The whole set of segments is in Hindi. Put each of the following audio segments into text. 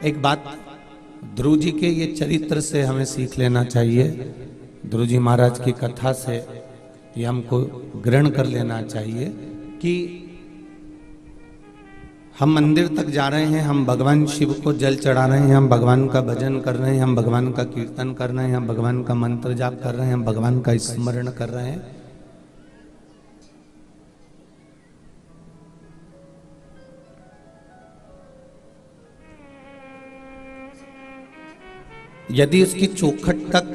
एक बात ध्रुव जी के ये चरित्र से हमें सीख लेना चाहिए, ध्रुव जी महाराज की कथा से ये हमको ग्रहण कर लेना चाहिए कि हम मंदिर तक जा रहे हैं, हम भगवान शिव को जल चढ़ा रहे हैं, हम भगवान का भजन कर रहे हैं, हम भगवान का कीर्तन कर रहे हैं, हम भगवान का मंत्र जाप कर रहे हैं, हम भगवान का स्मरण कर रहे हैं। यदि उसकी चौखट तक,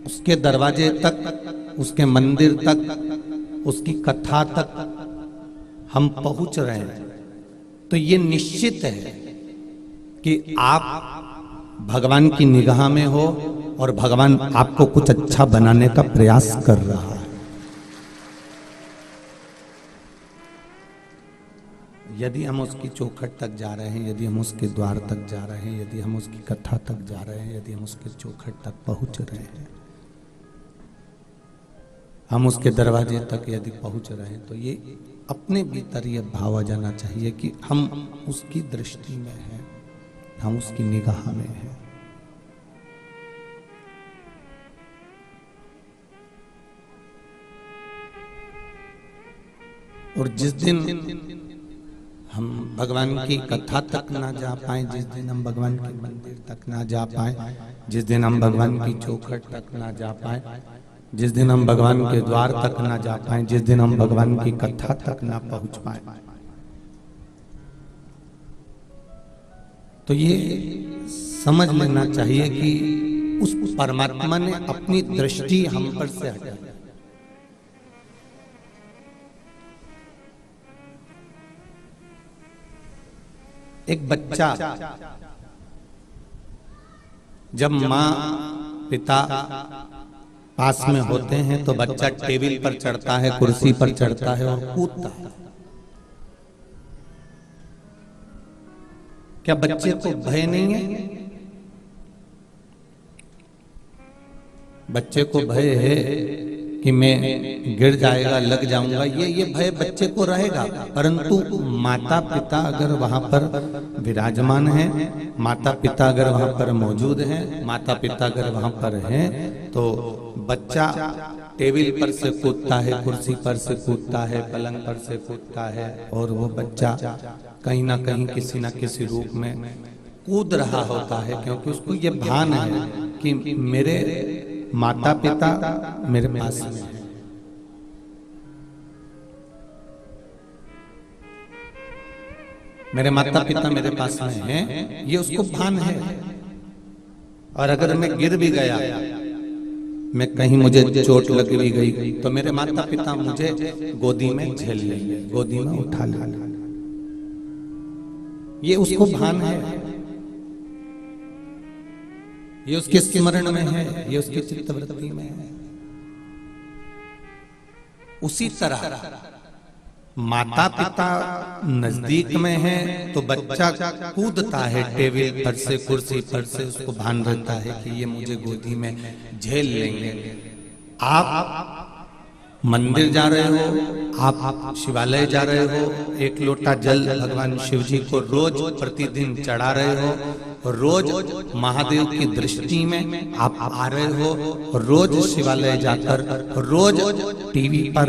उसके दरवाजे तक, उसके मंदिर तक, उसकी कथा तक हम पहुंच रहे हैं तो ये निश्चित है कि आप भगवान की निगाह में हो और भगवान आपको कुछ अच्छा बनाने का प्रयास कर रहा है। यदि हम उसकी चौखट तक जा रहे हैं, यदि हम उसके द्वार तक जा रहे हैं, यदि हम उसकी कथा तक जा रहे हैं, यदि हम उसके चौखट तक पहुंच रहे हैं, हम उसके दरवाजे तक यदि पहुंच रहे हैं, तो ये अपने भीतर ये भाव आ जाना चाहिए कि हम उसकी दृष्टि में हैं, हम उसकी निगाह में हैं। और जिस दिन हम भगवान की कथा तक ना जा पाए, जिस दिन हम भगवान के मंदिर तक ना जा पाए, जिस दिन हम भगवान की चौखट तक ना जा पाए, जिस दिन हम भगवान के द्वार तक ना जा पाए, जिस दिन हम भगवान की कथा तक ना पहुंच पाए, तो ये समझ लेना चाहिए कि उस परमात्मा ने अपनी दृष्टि हम पर से हटा दी। एक बच्चा जब माँ पिता पास में होते हैं तो बच्चा टेबल पर चढ़ता है, कुर्सी पर चढ़ता है और कूदता है। क्या बच्चे को भय नहीं है? बच्चे को भय है कि मैं गिर जाएगा, लग जाऊंगा, ये भय बच्चे को रहेगा। परंतु माता पिता अगर वहां पर विराजमान हैं, माता पिता अगर वहां पर मौजूद हैं, माता पिता अगर वहां पर हैं, तो बच्चा टेबल पर से कूदता है, कुर्सी पर से कूदता है, पलंग पर से कूदता है, और वो बच्चा कहीं ना कहीं किसी ना किसी रूप में कूद रहा होता है, क्योंकि उसको ये भान है कि मेरे माता पिता मेरे पास में है। मेरे माता पिता मेरे पास में हैं, ये उसको भान है। और अगर मैं गिर भी गया, मैं कहीं मुझे चोट लग भी गई, तो मेरे माता पिता मुझे गोदी में झेल लेंगे, गोदी में उठा लेंगे। ये उसको भान है, ये उसके स्मरण में है, ये उसकी चित्तवृत्ति में है। उसी तरह माता पिता नजदीक में है तो बच्चा कूदता है टेबल पर से, कुर्सी पर से, उसको भान रहता है कि ये मुझे गोदी में झेल लेंगे। आप मंदिर जा रहे हो, आप शिवालय जा रहे हो, एक लोटा जल भगवान शिव जी को रोज प्रतिदिन चढ़ा रहे हो, रोज महादेव की दृष्टि में आप आ रहे हो, रोज शिवालय जाकर, रोज टीवी पर,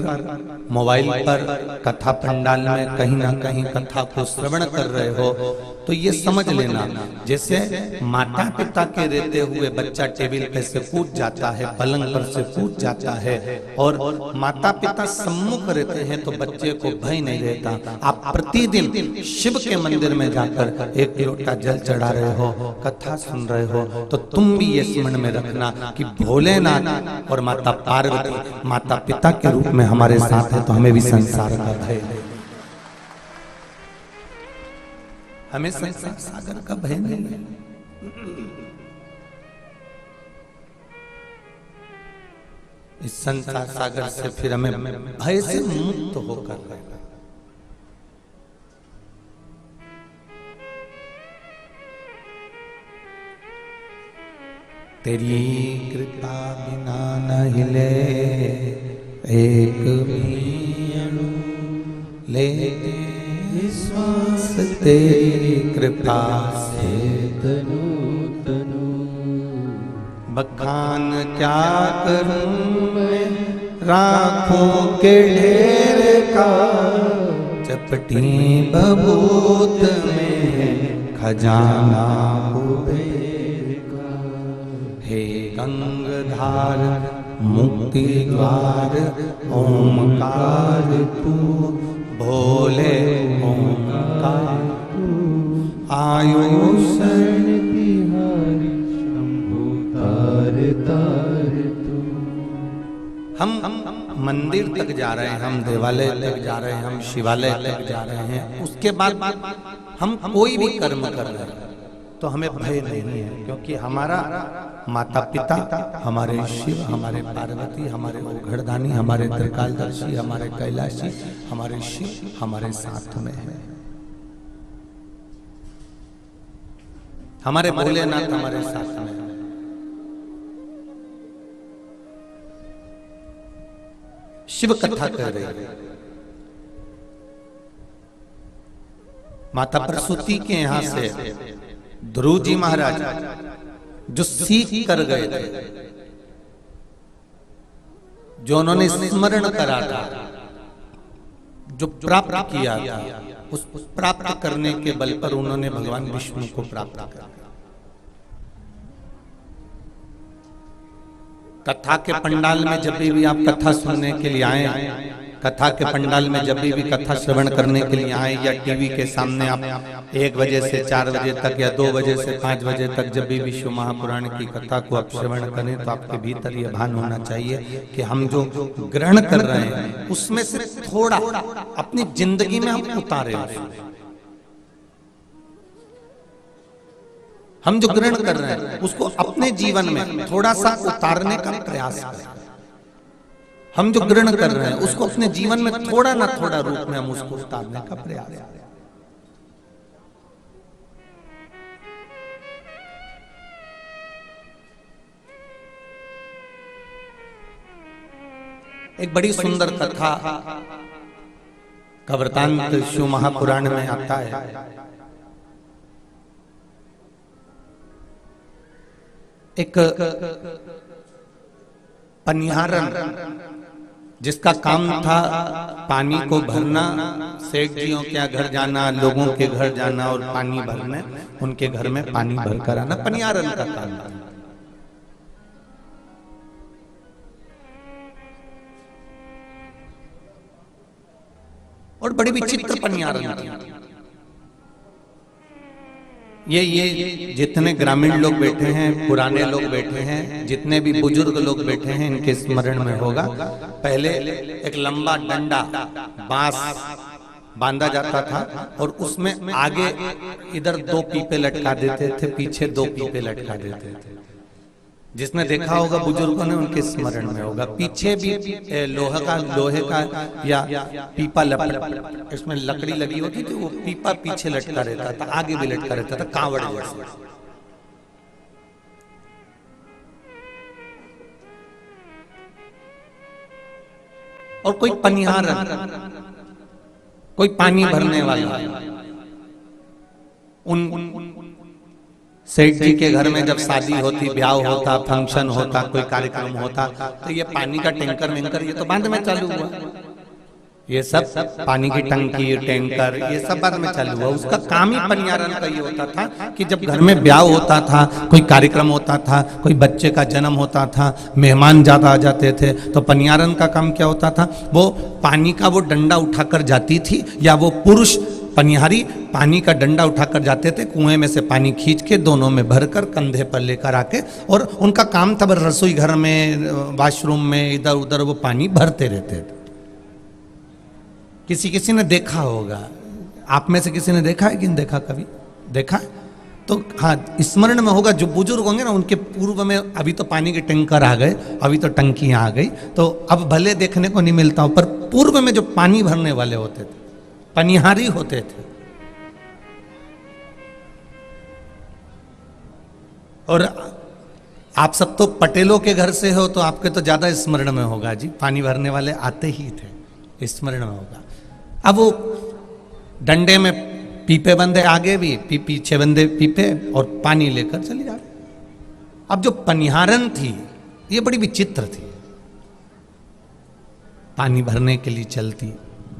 मोबाइल पर, कथा पंडाल में कहीं ना कहीं कथा को श्रवण कर रहे हो, तो ये समझ लेना जैसे माता पिता के रहते हुए बच्चा टेबल पे से कूद जाता है, पलंग पर से कूद जाता है, और माता पिता सम्मुख रहते हैं तो बच्चे को भय नहीं रहता। आप प्रतिदिन शिव के मंदिर में जाकर एक लोटा जल चढ़ा रहे हो, कथा सुन रहे हो, तो तुम भी ये स्मरण में रखना कि भोलेनाथ और माता पार्वती माता पिता के रूप में हमारे साथ है, तो हमें भी संसार का भय है, हमें संसार सागर का भय नहीं है। इस संसार सागर से फिर हमें भय से मुक्त होकर रहना। तेरी कृपा बिना न हिले एक भी अणु, लेते विश्वास तेरी कृपा से तनु तनु बखान क्या करूं मैं राखों के ढेर का, चपटी बबूत में खजाना कुबेर का। हे गंगाधार मुक्ति द्वार ओमकार तू, भोले ओमकार तू। आयुषण बिहारी शंभु तार तार तू। हम मंदिर तक जा रहे हैं, हम देवालय तक जा रहे हैं, हम शिवालय तक जा रहे हैं, उसके बाद हम कोई भी कर्म कर रहे हैं तो हमें भय नहीं है, क्योंकि हमारा माता पिता, हमारे शिव, हमारे पार्वती, हमारे ओघड़दानी, हमारे त्रिकालदर्शी, हमारे कैलाशी, हमारे शिव हमारे साथ में है। हमारे भोलेनाथ हमारे साथ में है। शिव कथा कर रही है। माता प्रसूति के यहां से ध्रुव जी महाराज जो सीख कर गए थे, जो उन्होंने स्मरण करा था, जो प्राप्त किया था, उस प्राप्त करने के बल पर उन्होंने भगवान विष्णु को प्राप्त किया। कथा के पंडाल में जब भी आप कथा सुनने के लिए आए, कथा के पंडाल में जब भी कथा श्रवण करने के लिए आए, या टीवी के सामने आप 1 बजे से 4 बजे तक या 2 बजे से 5 बजे तक जब भी विश्व महापुराण की कथा को आप श्रवण करें, तो आपके भीतर यह भान होना चाहिए कि हम जो ग्रहण कर रहे हैं उसमें से थोड़ा अपनी जिंदगी में हम उतारे। हम जो ग्रहण कर रहे हैं उसको अपने जीवन में थोड़ा सा उतारने का प्रयास करें। हम जो ग्रहण कर रहे हैं उसको अपने जीवन में थोड़ा ना थोड़ा रूप में हम उसको उतारने का प्रयास करें। एक बड़ी सुंदर कथा का वृतांत शिव महापुराण में आता है। एक पनिहारन जिसका काम था पानी को भरना, सेठ जियों के घर जाना, लोगों के घर जाना और पानी भरना, उनके घर में पानी भर कर आना, पनिहारन का काम था। और बड़ी विचित्र पनिहारन थी। ये जितने ग्रामीण लोग बैठे हैं, पुराने लोग बैठे हैं, जितने भी बुजुर्ग लोग बैठे हैं, इनके स्मरण में होगा, पहले एक लंबा डंडा बांस बांधा जाता था और उसमें आगे इधर 2 पीपे लटका देते थे, पीछे 2 पीपे लटका देते थे। जिसने देखा होगा बुजुर्गों ने, उनके स्मरण में होगा। पीछे भी लोहे का या पीपा लपट, इसमें लकड़ी लगी होती थी, वो पीपा पीछे लटका रहता था, आगे भी लटका रहता था, कांवड़ जैसे। और कोई पनिहारन, कोई पानी भरने वाला, उन सेठ जी के घर में जब शादी होती, ब्याह होता, फंक्शन होता, कोई कार्यक्रम होता, तो ये पानी का टैंकर वेंकर ये तो बाद में चालू हुआ। ये सब पानी की टंकी, टैंकर, ये सब बाद में चालू हुआ। उसका काम ही पनिहारन का ये होता था कि जब घर में ब्याह होता था, कोई कार्यक्रम होता था, कोई बच्चे का जन्म होता था, मेहमान ज्यादा आ जाते थे, तो पनिहारन का काम क्या होता था, वो पानी का वो डंडा उठाकर जाती थी, या वो पुरुष पनिहारी पानी का डंडा उठाकर जाते थे, कुएं में से पानी खींच के दोनों में भरकर कंधे पर लेकर आके, और उनका काम था रसोई घर में, वॉशरूम में, इधर उधर वो पानी भरते रहते थे। किसी ने देखा होगा, आप में से किसी ने देखा है कि नहीं देखा, कभी देखा तो हाँ स्मरण में होगा। जो बुजुर्ग होंगे ना, उनके पूर्व में अभी तो पानी के टैंकर आ गए, अभी तो टंकियां आ गई, तो अब भले देखने को नहीं मिलता हो, पर पूर्व में जो पानी भरने वाले होते थे, पनिहारी होते थे। और आप सब तो पटेलों के घर से हो, तो आपके तो ज्यादा स्मरण में होगा जी, पानी भरने वाले आते ही थे, स्मरण में होगा। अब वो डंडे में पीपे बंधे, आगे भी पीछे बंधे पीपे, और पानी लेकर चली जा रही। अब जो पनिहारन थी ये बड़ी विचित्र थी। पानी भरने के लिए चलती,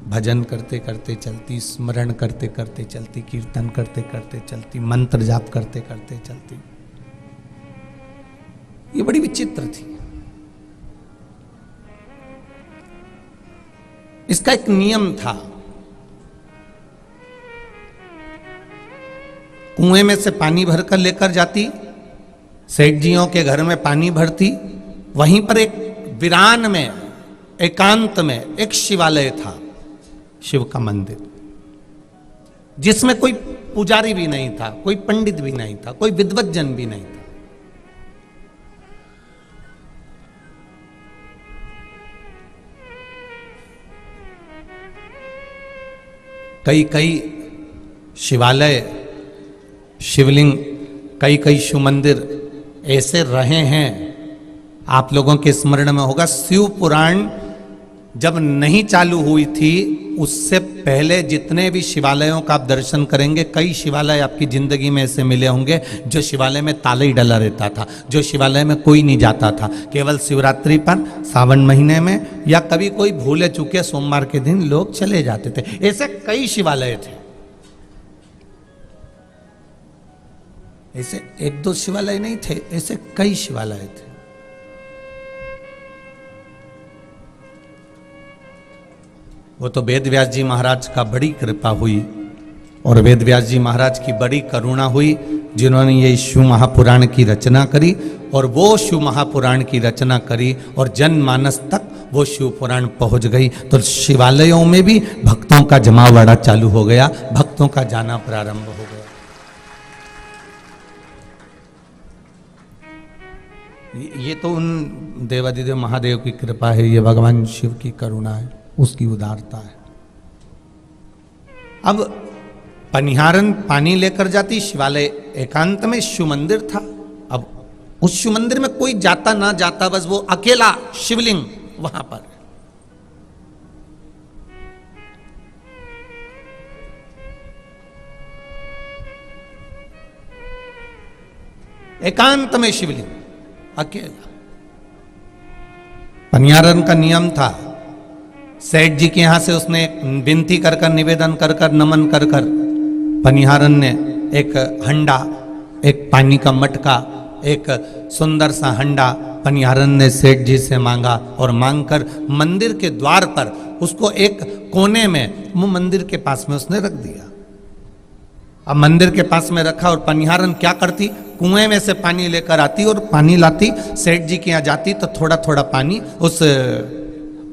भजन करते करते चलती, स्मरण करते करते चलती, कीर्तन करते करते चलती, मंत्र जाप करते करते चलती। ये बड़ी विचित्र थी। इसका एक नियम था। कुएं में से पानी भरकर लेकर जाती, सेठ जियों के घर में पानी भरती, वहीं पर एक वीरान में, एकांत में एक शिवालय था, शिव का मंदिर, जिसमें कोई पुजारी भी नहीं था, कोई पंडित भी नहीं था, कोई विद्वज्जन भी नहीं था। कई कई शिवालय, शिवलिंग, कई कई शिव मंदिर ऐसे रहे हैं। आप लोगों के स्मरण में होगा, शिव पुराण जब नहीं चालू हुई थी उससे पहले जितने भी शिवालयों का आप दर्शन करेंगे, कई शिवालय आपकी जिंदगी में ऐसे मिले होंगे जो शिवालय में ताला ही डला रहता था, जो शिवालय में कोई नहीं जाता था। केवल शिवरात्रि पर, सावन महीने में, या कभी कोई भूले चूके सोमवार के दिन लोग चले जाते थे। ऐसे कई शिवालय थे। ऐसे एक दो शिवालय नहीं थे, ऐसे कई शिवालय थे। वो तो वेद व्यास जी महाराज का बड़ी कृपा हुई, और वेद व्यास जी महाराज की बड़ी करुणा हुई, जिन्होंने ये शिव महापुराण की रचना करी। और वो शिव महापुराण की रचना करी और जनमानस तक वो शिव पुराण पहुंच गई, तो शिवालयों में भी भक्तों का जमावड़ा चालू हो गया, भक्तों का जाना प्रारंभ हो गया। ये तो उन देवादिदेव महादेव की कृपा है, ये भगवान शिव की करुणा है, उसकी उदारता है। अब पनिहारन पानी लेकर जाती, शिवालय एकांत में शिव मंदिर था। अब उस शिव मंदिर में कोई जाता ना जाता, बस वो अकेला शिवलिंग वहां पर। एकांत में शिवलिंग अकेला। पनिहारन का नियम था, सेठ जी के यहां से उसने विनती कर कर, निवेदन कर कर, नमन कर कर, पनिहारन ने एक हंडा, एक पानी का मटका, एक सुंदर सा हंडा पनिहारन ने सेठ जी से मांगा, और मांगकर मंदिर के द्वार पर उसको एक कोने में, वो मंदिर के पास में उसने रख दिया। अब मंदिर के पास में रखा, और पनिहारन क्या करती, कुएं में से पानी लेकर आती और पानी लाती, सेठ जी के यहाँ जाती तो थोड़ा थोड़ा पानी उस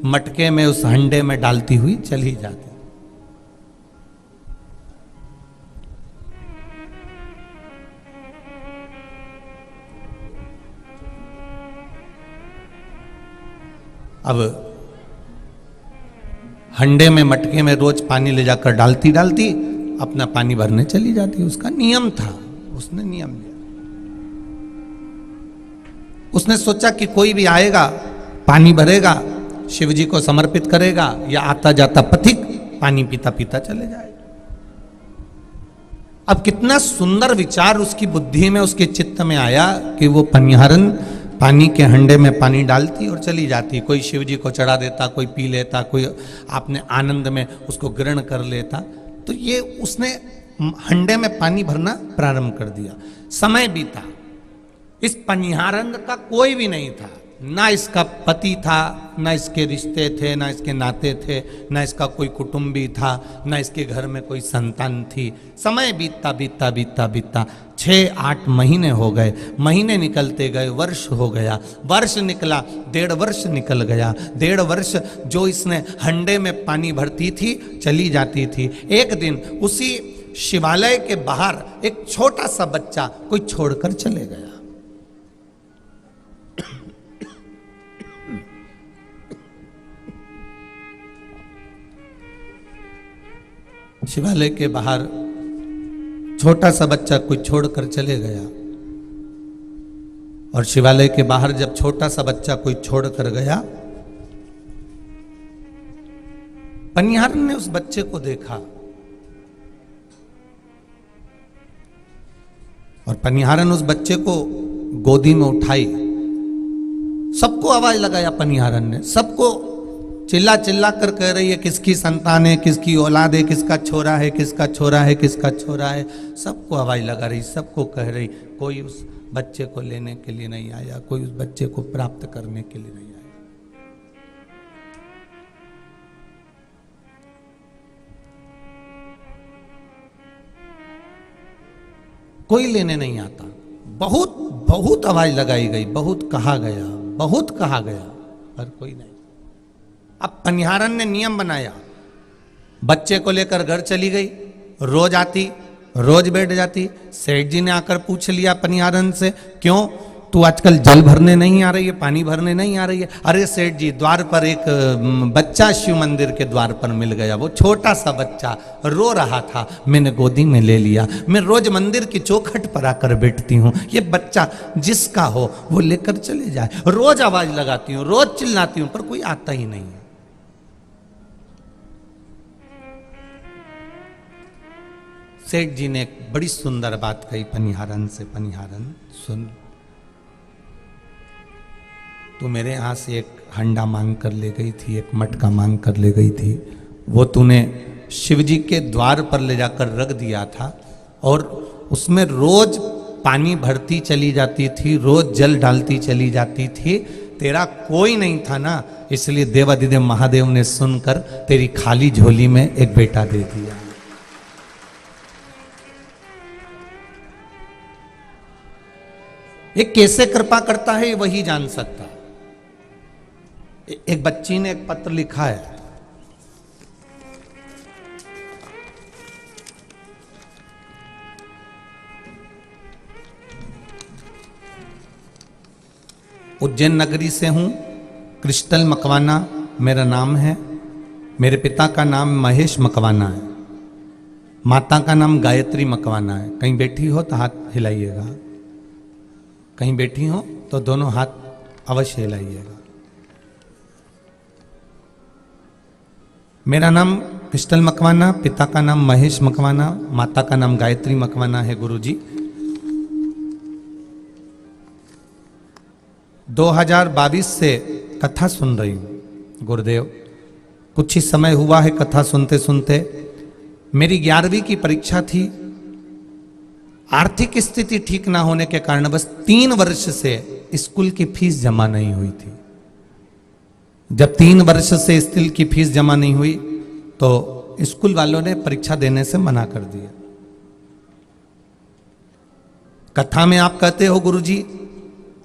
मटके में, उस हंडे में डालती हुई चली जाती। अब हंडे में, मटके में रोज पानी ले जाकर डालती डालती अपना पानी भरने चली जाती। उसका नियम था, उसने नियम लिया। उसने सोचा कि कोई भी आएगा, पानी भरेगा, शिव जी को समर्पित करेगा, या आता जाता पथिक पानी पीता पीता चले जाएगा। अब कितना सुंदर विचार उसकी बुद्धि में, उसके चित्त में आया कि वो पनिहारन पानी के हंडे में पानी डालती और चली जाती। कोई शिव जी को चढ़ा देता, कोई पी लेता, कोई अपने आनंद में उसको ग्रहण कर लेता। तो ये उसने हंडे में पानी भरना प्रारंभ कर दिया। समय बीता, इस पनिहारन का कोई भी नहीं था, ना इसका पति था, ना इसके रिश्ते थे, ना इसके नाते थे, ना इसका कोई कुटुंबी था, ना इसके घर में कोई संतान थी। समय बीतता बीतता बीतता बीतता 6-8 महीने हो गए, महीने निकलते गए, वर्ष हो गया, वर्ष निकला, 1.5 वर्ष निकल गया। 1.5 वर्ष जो इसने हंडे में पानी भरती थी, चली जाती थी। एक दिन उसी शिवालय के बाहर एक छोटा सा बच्चा कोई छोड़कर चले गया। शिवालय के बाहर छोटा सा बच्चा कोई छोड़कर चले गया, और शिवालय के बाहर जब छोटा सा बच्चा कोई छोड़कर गया, पनिहारन ने उस बच्चे को देखा और पनिहारन उस बच्चे को गोदी में उठाई। सबको आवाज लगाया पनिहारन ने, सबको चिल्ला चिल्ला कर कह रही है किसकी संतान है, किसकी औलाद है, किसका छोरा है, किसका छोरा है, किसका छोरा है। सबको आवाज लगा रही, सबको कह रही। कोई उस बच्चे को लेने के लिए नहीं आया, कोई उस बच्चे को प्राप्त करने के लिए नहीं आया। कोई लेने नहीं आता। बहुत बहुत आवाज लगाई गई, बहुत कहा गया, बहुत कहा गया, पर कोई नहीं। अब पनिहारन ने नियम बनाया, बच्चे को लेकर घर चली गई, रोज आती, रोज बैठ जाती। सेठ जी ने आकर पूछ लिया पनिहारन से, क्यों तू आजकल जल भरने नहीं आ रही है, पानी भरने नहीं आ रही है? अरे सेठ जी, द्वार पर एक बच्चा शिव मंदिर के द्वार पर मिल गया, वो छोटा सा बच्चा रो रहा था, मैंने गोदी में ले लिया। मैं रोज मंदिर की चौखट पर आकर बैठती हूँ, ये बच्चा जिसका हो वो लेकर चले जाए। रोज आवाज लगाती हूँ, रोज चिल्लाती हूँ, पर कोई आता ही नहीं है। सेठ जी ने एक बड़ी सुंदर बात कही पनिहारन से, पनिहारन सुन, तू मेरे यहाँ से एक हंडा मांग कर ले गई थी, एक मटका मांग कर ले गई थी, वो तूने शिव जी के द्वार पर ले जाकर रख दिया था और उसमें रोज पानी भरती चली जाती थी, रोज जल डालती चली जाती थी। तेरा कोई नहीं था ना, इसलिए देवाधिदेव महादेव ने सुनकर तेरी खाली झोली में एक बेटा दे दिया। ये कैसे कृपा करता है ये वही जान सकता है। एक बच्ची ने एक पत्र लिखा है, उज्जैन नगरी से हूं, क्रिस्टल मकवाना मेरा नाम है। मेरे पिता का नाम महेश मकवाना है, माता का नाम गायत्री मकवाना है। कहीं बैठी हो तो हाथ हिलाइएगा, कहीं बैठी हो तो दोनों हाथ अवश्य हिलाइएगा। मेरा नाम क्रिस्टल मकवाना, पिता का नाम महेश मकवाना, माता का नाम गायत्री मकवाना है। गुरुजी 2022 से कथा सुन रही हूं गुरुदेव, कुछ ही समय हुआ है कथा सुनते सुनते। मेरी 11वीं की परीक्षा थी, आर्थिक स्थिति ठीक ना होने के कारण बस 3 वर्ष से स्कूल की फीस जमा नहीं हुई थी। जब 3 वर्ष से स्कूल की फीस जमा नहीं हुई तो स्कूल वालों ने परीक्षा देने से मना कर दिया। कथा में आप कहते हो गुरुजी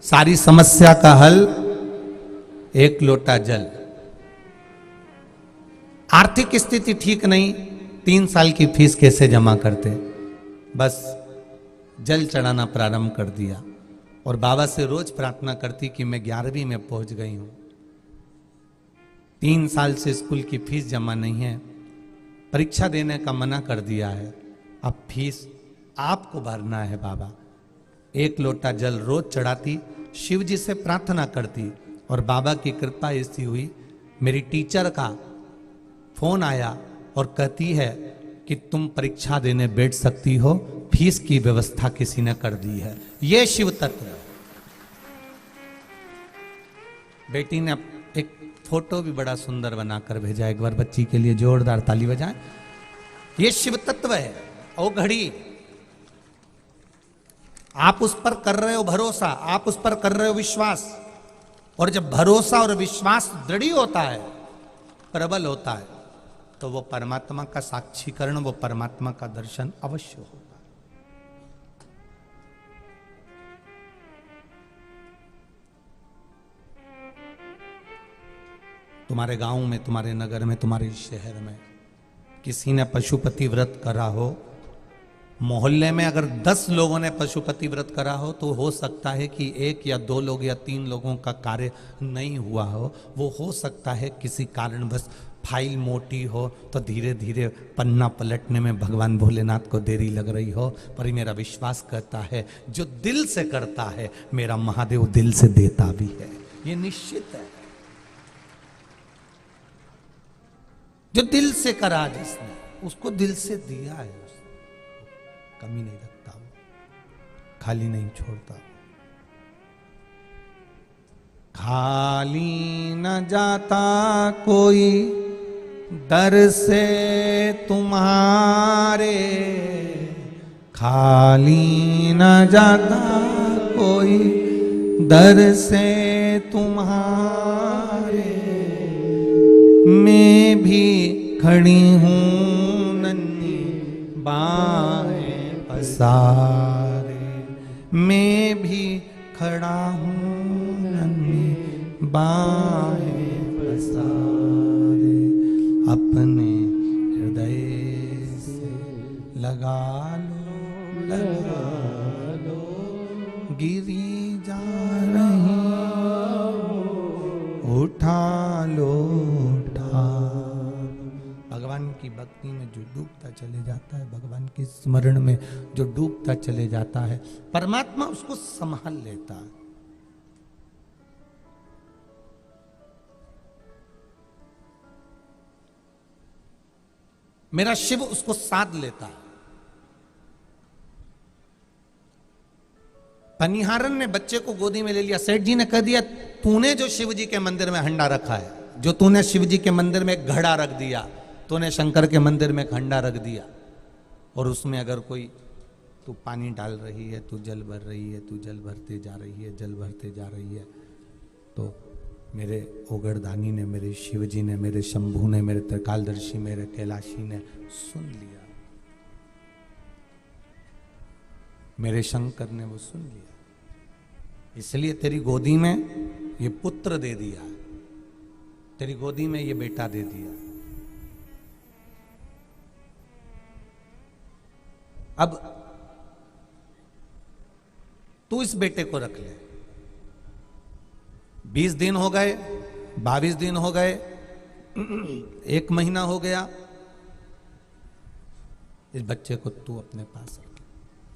सारी समस्या का हल एक लोटा जल। आर्थिक स्थिति ठीक नहीं, 3 साल की फीस कैसे जमा करते? बस जल चढ़ाना प्रारंभ कर दिया और बाबा से रोज प्रार्थना करती कि मैं 11वीं में पहुंच गई हूं, 3 साल से स्कूल की फीस जमा नहीं है, परीक्षा देने का मना कर दिया है, अब फीस आपको भरना है बाबा। एक लोटा जल रोज चढ़ाती, शिव जी से प्रार्थना करती और बाबा की कृपा ऐसी हुई, मेरी टीचर का फोन आया और कहती है कि तुम परीक्षा देने बैठ सकती हो, फीस की व्यवस्था किसी ने कर दी है। ये शिव तत्व। बेटी ने एक फोटो भी बड़ा सुंदर बनाकर भेजा, एक बार बच्ची के लिए जोरदार ताली बजाएं। ये शिव तत्व है। ओ घड़ी, आप उस पर कर रहे हो भरोसा, आप उस पर कर रहे हो विश्वास, और जब भरोसा और विश्वास दृढ़ होता है, प्रबल होता है, तो वो परमात्मा का साक्षीकरण, वो परमात्मा का दर्शन अवश्य होगा। तुम्हारे गांव में, तुम्हारे नगर में, तुम्हारे शहर में किसी ने पशुपति व्रत करा हो, मोहल्ले में अगर 10 लोगों ने पशुपति व्रत करा हो तो हो सकता है कि 1 या 2 लोग या 3 लोगों का कार्य नहीं हुआ हो। वो हो सकता है किसी कारणवश फाइल मोटी हो तो धीरे धीरे पन्ना पलटने में भगवान भोलेनाथ को देरी लग रही हो, पर मेरा विश्वास करता है जो दिल से करता है मेरा महादेव दिल से देता भी है, ये निश्चित है। जो दिल से करा जिसने, उसको दिल से दिया है, उसने कमी नहीं रखता वो। खाली नहीं छोड़ता। खाली न जाता कोई दर से तुम्हारे, खाली न जाता कोई दर से तुम्हारे। मैं भी खड़ी हूँ नन्ही बाहें पसारे, मैं भी खड़ा हूँ नन्ही बाहें पसारे। अपने हृदय से लगा लो, गिरी जा रही उठा लो, उठा। भगवान की भक्ति में जो डूबता चले जाता है, भगवान के स्मरण में जो डूबता चले जाता है, परमात्मा उसको संभाल लेता है। मेरा शिव उसको साध लेता है। पनिहारन ने बच्चे को गोदी में ले लिया। सेठ जी ने कह दिया, तूने जो शिव जी के मंदिर में हंडा रखा है, जो तूने शिव जी के मंदिर में एक घड़ा रख दिया, तूने शंकर के मंदिर में एक हंडा रख दिया, और उसमें अगर कोई तू पानी डाल रही है, तू जल भर रही है, तू जल भरते जा रही है, जल भरते जा रही है, तो मेरे ओगरदानी ने, मेरे शिव जी ने, मेरे शंभू ने, मेरे त्रिकालदर्शी, मेरे कैलाशी ने सुन लिया, मेरे शंकर ने वो सुन लिया, इसलिए तेरी गोदी में ये पुत्र दे दिया, तेरी गोदी में ये बेटा दे दिया। अब तू इस बेटे को रख ले। 20 दिन हो गए, 22 दिन हो गए, 1 महीना हो गया, इस बच्चे को तू अपने पास रख।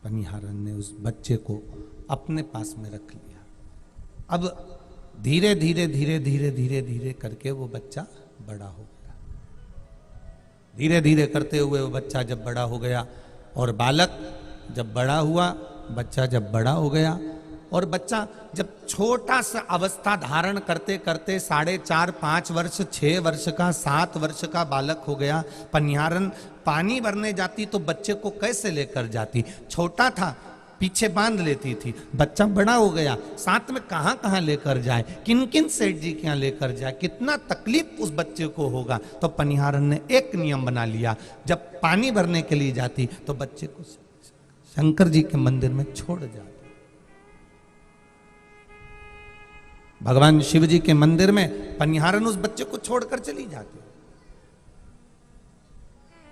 पनिहारन ने उस बच्चे को अपने पास में रख लिया। अब धीरे धीरे धीरे धीरे धीरे धीरे करके वो बच्चा बड़ा हो गया। धीरे धीरे करते हुए वो बच्चा जब बड़ा हो गया, और बालक जब बड़ा हुआ, बच्चा जब बड़ा हो गया, और बच्चा जब छोटा सा अवस्था धारण करते करते 4.5 5 वर्ष, 6 वर्ष का, 7 वर्ष का बालक हो गया, पनिहारन पानी भरने जाती तो बच्चे को कैसे लेकर जाती? छोटा था, पीछे बांध लेती थी। बच्चा बड़ा हो गया, साथ में कहां कहां लेकर जाए, किन किन सेठ जी के यहां लेकर जाए, कितना तकलीफ उस बच्चे को होगा। तो पनिहारन ने एक नियम बना लिया, जब पानी भरने के लिए जाती तो बच्चे को शंकर जी के मंदिर में छोड़ जाती। भगवान शिव जी के मंदिर में पनिहारन उस बच्चे को छोड़कर चली जाती,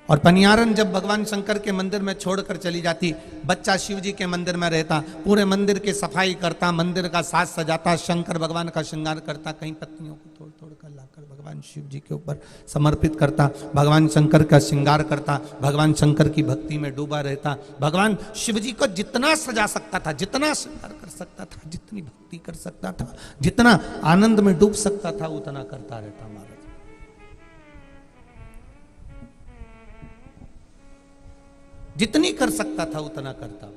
और पनिहारन जब भगवान शंकर के मंदिर में छोड़कर चली जाती, बच्चा शिव जी के मंदिर में रहता, पूरे मंदिर की सफाई करता, मंदिर का साज सजाता, शंकर भगवान का श्रृंगार करता, कई पत्नियों को तोड़ तोड़ कर लाकर भगवान शिव जी के ऊपर समर्पित करता, भगवान शंकर का श्रृंगार करता, भगवान शंकर की भक्ति में डूबा रहता। भगवान शिव जी को जितना सजा सकता था, जितना श्रृंगार कर सकता था, जितनी भक्ति कर सकता था, जितना आनंद में डूब सकता था, उतना करता रहता महाराज। जितनी कर सकता था उतना करता।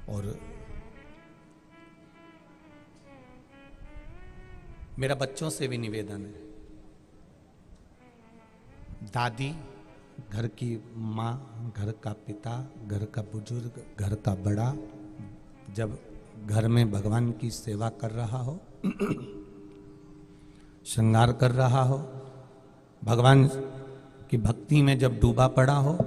और मेरा बच्चों से भी निवेदन है, दादी, घर की माँ, घर का पिता, घर का बुजुर्ग, घर का बड़ा, जब घर में भगवान की सेवा कर रहा हो, श्रृंगार कर रहा हो, भगवान की भक्ति में जब डूबा पड़ा हो,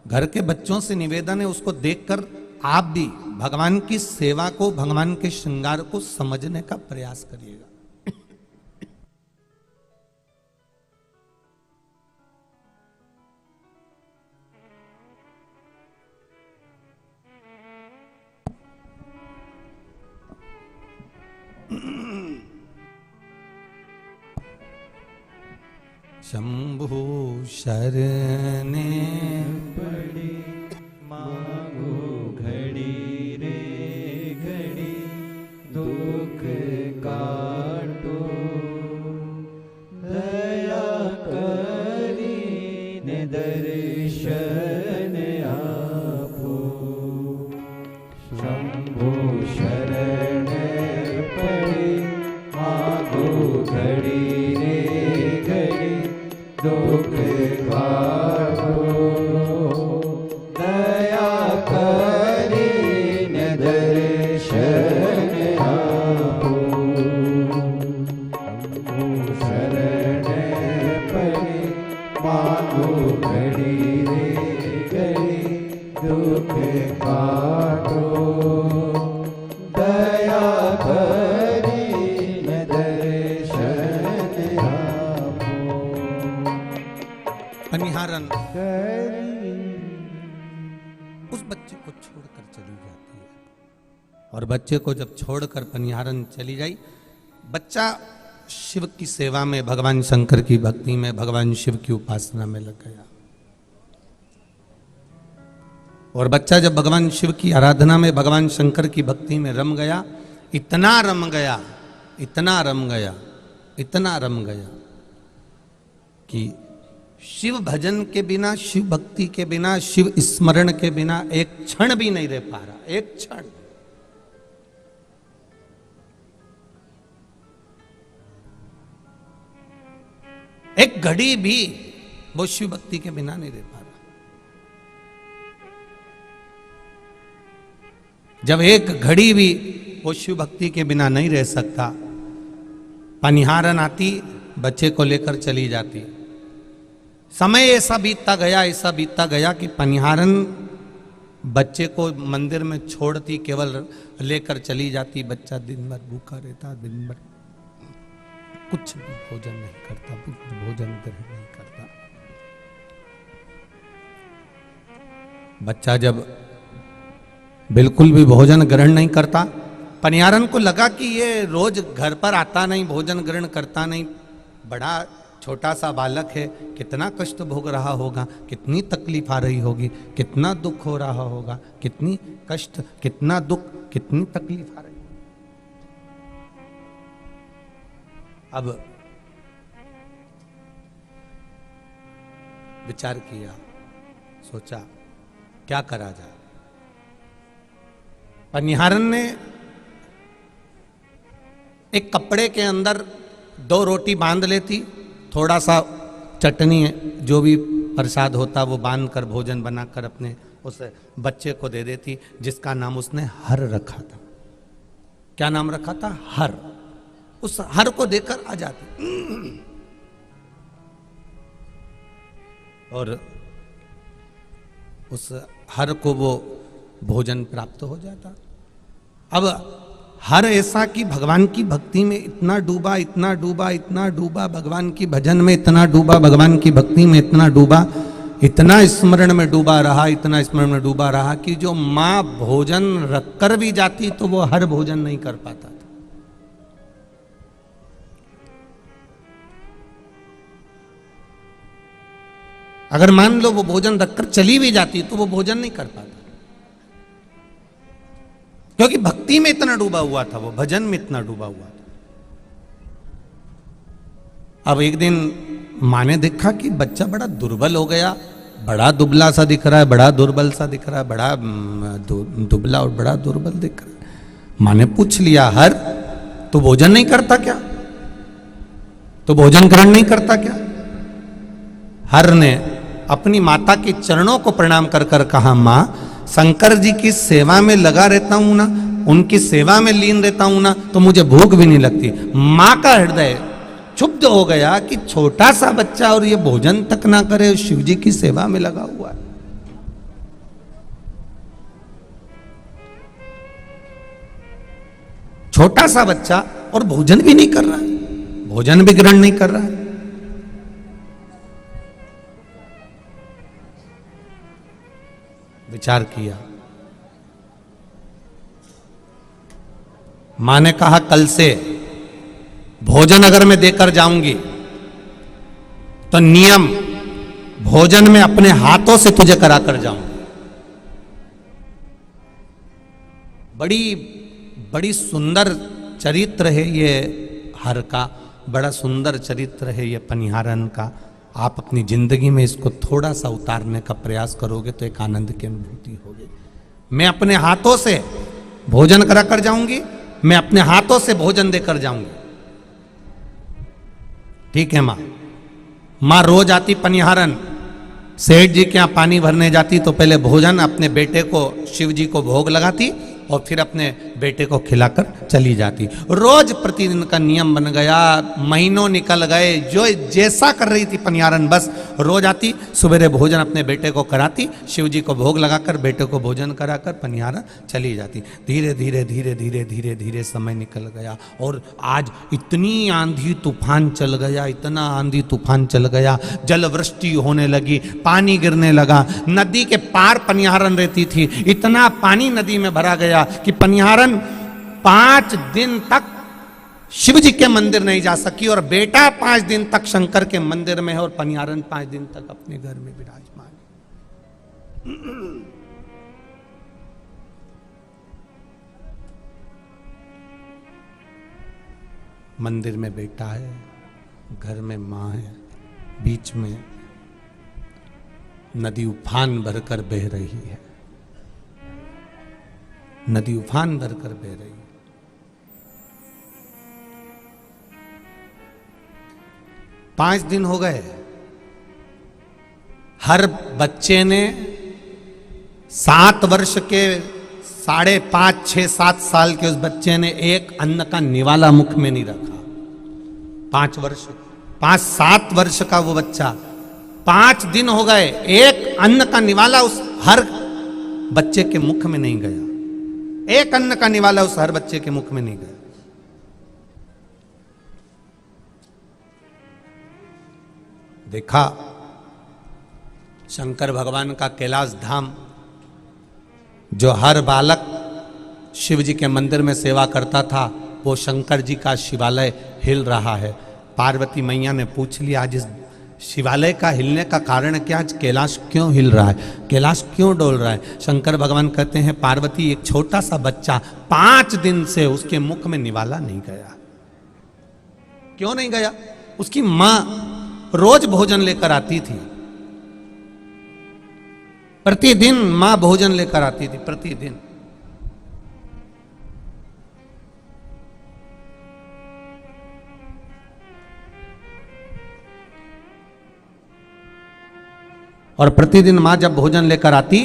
घर के बच्चों से निवेदन है, उसको देखकर आप भी भगवान की सेवा को, भगवान के श्रृंगार को समझने का प्रयास करिएगा। शंभु शरणे पड़ी मांगो घड़ी रे घड़ी, दुख काटो दुख काटो दया करीने दर्शन आपो शरण पड़े मांगो घड़ी रे घड़ी दुख काटो दया करीने दर्शन आपो। पनिहारन उस बच्चे को छोड़कर चली जाती है, और बच्चे को जब छोड़कर पनिहारन चली जाई, बच्चा शिव की सेवा में, भगवान शंकर की भक्ति में, भगवान शिव की उपासना में लग गया। और बच्चा जब भगवान शिव की आराधना में, भगवान शंकर की भक्ति में रम गया, इतना रम गया, इतना रम गया, इतना रम गया कि शिव भजन के बिना, शिव भक्ति के बिना, शिव स्मरण के बिना एक क्षण भी नहीं रह पा रहा, एक क्षण। एक घड़ी भी वो शिव भक्ति के बिना नहीं रह पा रहा। जब एक घड़ी भी वो शिव भक्ति के बिना नहीं रह सकता, पनिहारन आती, बच्चे को लेकर चली जाती। समय ऐसा बीतता गया, ऐसा बीतता गया कि पनिहारन बच्चे को मंदिर में छोड़ती, केवल लेकर चली जाती। बच्चा दिन भर भूखा रहता, दिन भर कुछ भी भोजन नहीं करता, कुछ भोजन ग्रहण नहीं करता। बच्चा जब बिल्कुल भी भोजन ग्रहण नहीं करता, पनिहारन को लगा कि ये रोज घर पर आता नहीं, भोजन ग्रहण करता नहीं, बड़ा छोटा सा बालक है, कितना कष्ट भोग रहा होगा, कितनी तकलीफ आ रही होगी, कितना दुख हो रहा होगा, कितनी कष्ट, कितना दुख, कितनी तकलीफ आ रही। अब विचार किया, सोचा क्या करा जाए। पनिहारन ने एक कपड़े के अंदर 2 रोटी बांध लेती, थोड़ा सा चटनी, जो भी प्रसाद होता वो बांध कर, भोजन बनाकर अपने उस बच्चे को दे देती, जिसका नाम उसने हर रखा था। क्या नाम रखा था? हर। उस हर को देकर आ जाती और उस हर को वो भोजन प्राप्त हो जाता। अब हर ऐसा कि भगवान की भक्ति में इतना डूबा, इतना डूबा, इतना डूबा, भगवान की भजन में इतना डूबा, भगवान की भक्ति में इतना डूबा, इतना स्मरण में डूबा रहा, इतना स्मरण में डूबा रहा कि जो माँ भोजन रखकर भी जाती तो वो हर भोजन नहीं कर पाता था। अगर मान लो वो भोजन रखकर चली भी जाती तो वो भोजन नहीं कर पाता, क्योंकि भक्ति में इतना डूबा हुआ था, वो भजन में इतना डूबा हुआ था। अब एक दिन माँ ने देखा कि बच्चा बड़ा दुर्बल हो गया, बड़ा दुबला सा दिख रहा है, बड़ा दुर्बल सा दिख रहा है, बड़ा दुबला और बड़ा दुर्बल दिख रहा है। माँ ने पूछ लिया, हर तू भोजन नहीं करता क्या? तो भोजन ग्रहण नहीं करता क्या? हर ने अपनी माता के चरणों को प्रणाम कर कर कहा, माँ शंकर जी की सेवा में लगा रहता हूं ना, उनकी सेवा में लीन रहता हूं ना, तो मुझे भूख भी नहीं लगती। माँ का हृदय क्षुब्ध हो गया कि छोटा सा बच्चा और ये भोजन तक ना करे, शिव जी की सेवा में लगा हुआ है। छोटा सा बच्चा और भोजन भी नहीं कर रहा है, भोजन भी ग्रहण नहीं कर रहा है। विचार किया, मां ने कहा, कल से भोजन अगर मैं देकर जाऊंगी तो नियम भोजन में अपने हाथों से तुझे कराकर जाऊंगी। बड़ी बड़ी सुंदर चरित्र है ये हर का, बड़ा सुंदर चरित्र है ये पनिहारन का। आप अपनी जिंदगी में इसको थोड़ा सा उतारने का प्रयास करोगे तो एक आनंद की अनुभूति होगी। मैं अपने हाथों से भोजन करा कर जाऊंगी, मैं अपने हाथों से भोजन देकर जाऊंगी। ठीक है मां, माँ रोज आती पनिहारन, सेठ जी के यहाँ पानी भरने जाती तो पहले भोजन अपने बेटे को, शिव जी को भोग लगाती और फिर अपने बेटे को खिलाकर चली जाती। रोज प्रतिदिन का नियम बन गया, महीनों निकल गए। जो जैसा कर रही थी पनिहारन, बस रोज आती, सवेरे भोजन अपने बेटे को कराती, शिव जी को भोग लगाकर बेटे को भोजन कराकर पनिहारन चली जाती। धीरे धीरे धीरे धीरे धीरे धीरे समय निकल गया और आज इतनी आंधी तूफान चल गया, इतना आंधी तूफान चल गया, जल वृष्टि होने लगी, पानी गिरने लगा। नदी के पार पनिहारन रहती थी, इतना पानी नदी में भरा गया कि पनिहारन 5 दिन तक शिव जी के मंदिर नहीं जा सकी और बेटा 5 दिन तक शंकर के मंदिर में है और पनिहारन 5 दिन तक अपने घर में विराजमान। मंदिर में बेटा है, घर में मां है, बीच में नदी उफान भरकर बह रही है, नदी उफान भरकर बह रही है। पांच दिन हो गए, हर बच्चे ने 7 वर्ष के 5.5, 6, 7 साल के उस बच्चे ने एक अन्न का निवाला मुख में नहीं रखा। 5, 7 वर्ष का वो बच्चा, 5 दिन हो गए, एक अन्न का निवाला उस हर बच्चे के मुख में नहीं गया। एक अन्न का निवाला उस हर बच्चे के मुख में नहीं गया। देखा शंकर भगवान का कैलाश धाम, जो हर बालक शिव जी के मंदिर में सेवा करता था, वो शंकर जी का शिवालय हिल रहा है। पार्वती मैया ने पूछ लिया, आज इस शिवालय का हिलने का कारण क्या, आज कैलाश क्यों हिल रहा है, कैलाश क्यों डोल रहा है? शंकर भगवान कहते हैं, पार्वती, एक छोटा सा बच्चा 5 दिन से उसके मुख में निवाला नहीं गया। क्यों नहीं गया? उसकी मां रोज भोजन लेकर आती थी, प्रतिदिन मां भोजन लेकर आती थी, प्रतिदिन। और प्रतिदिन मां जब भोजन लेकर आती,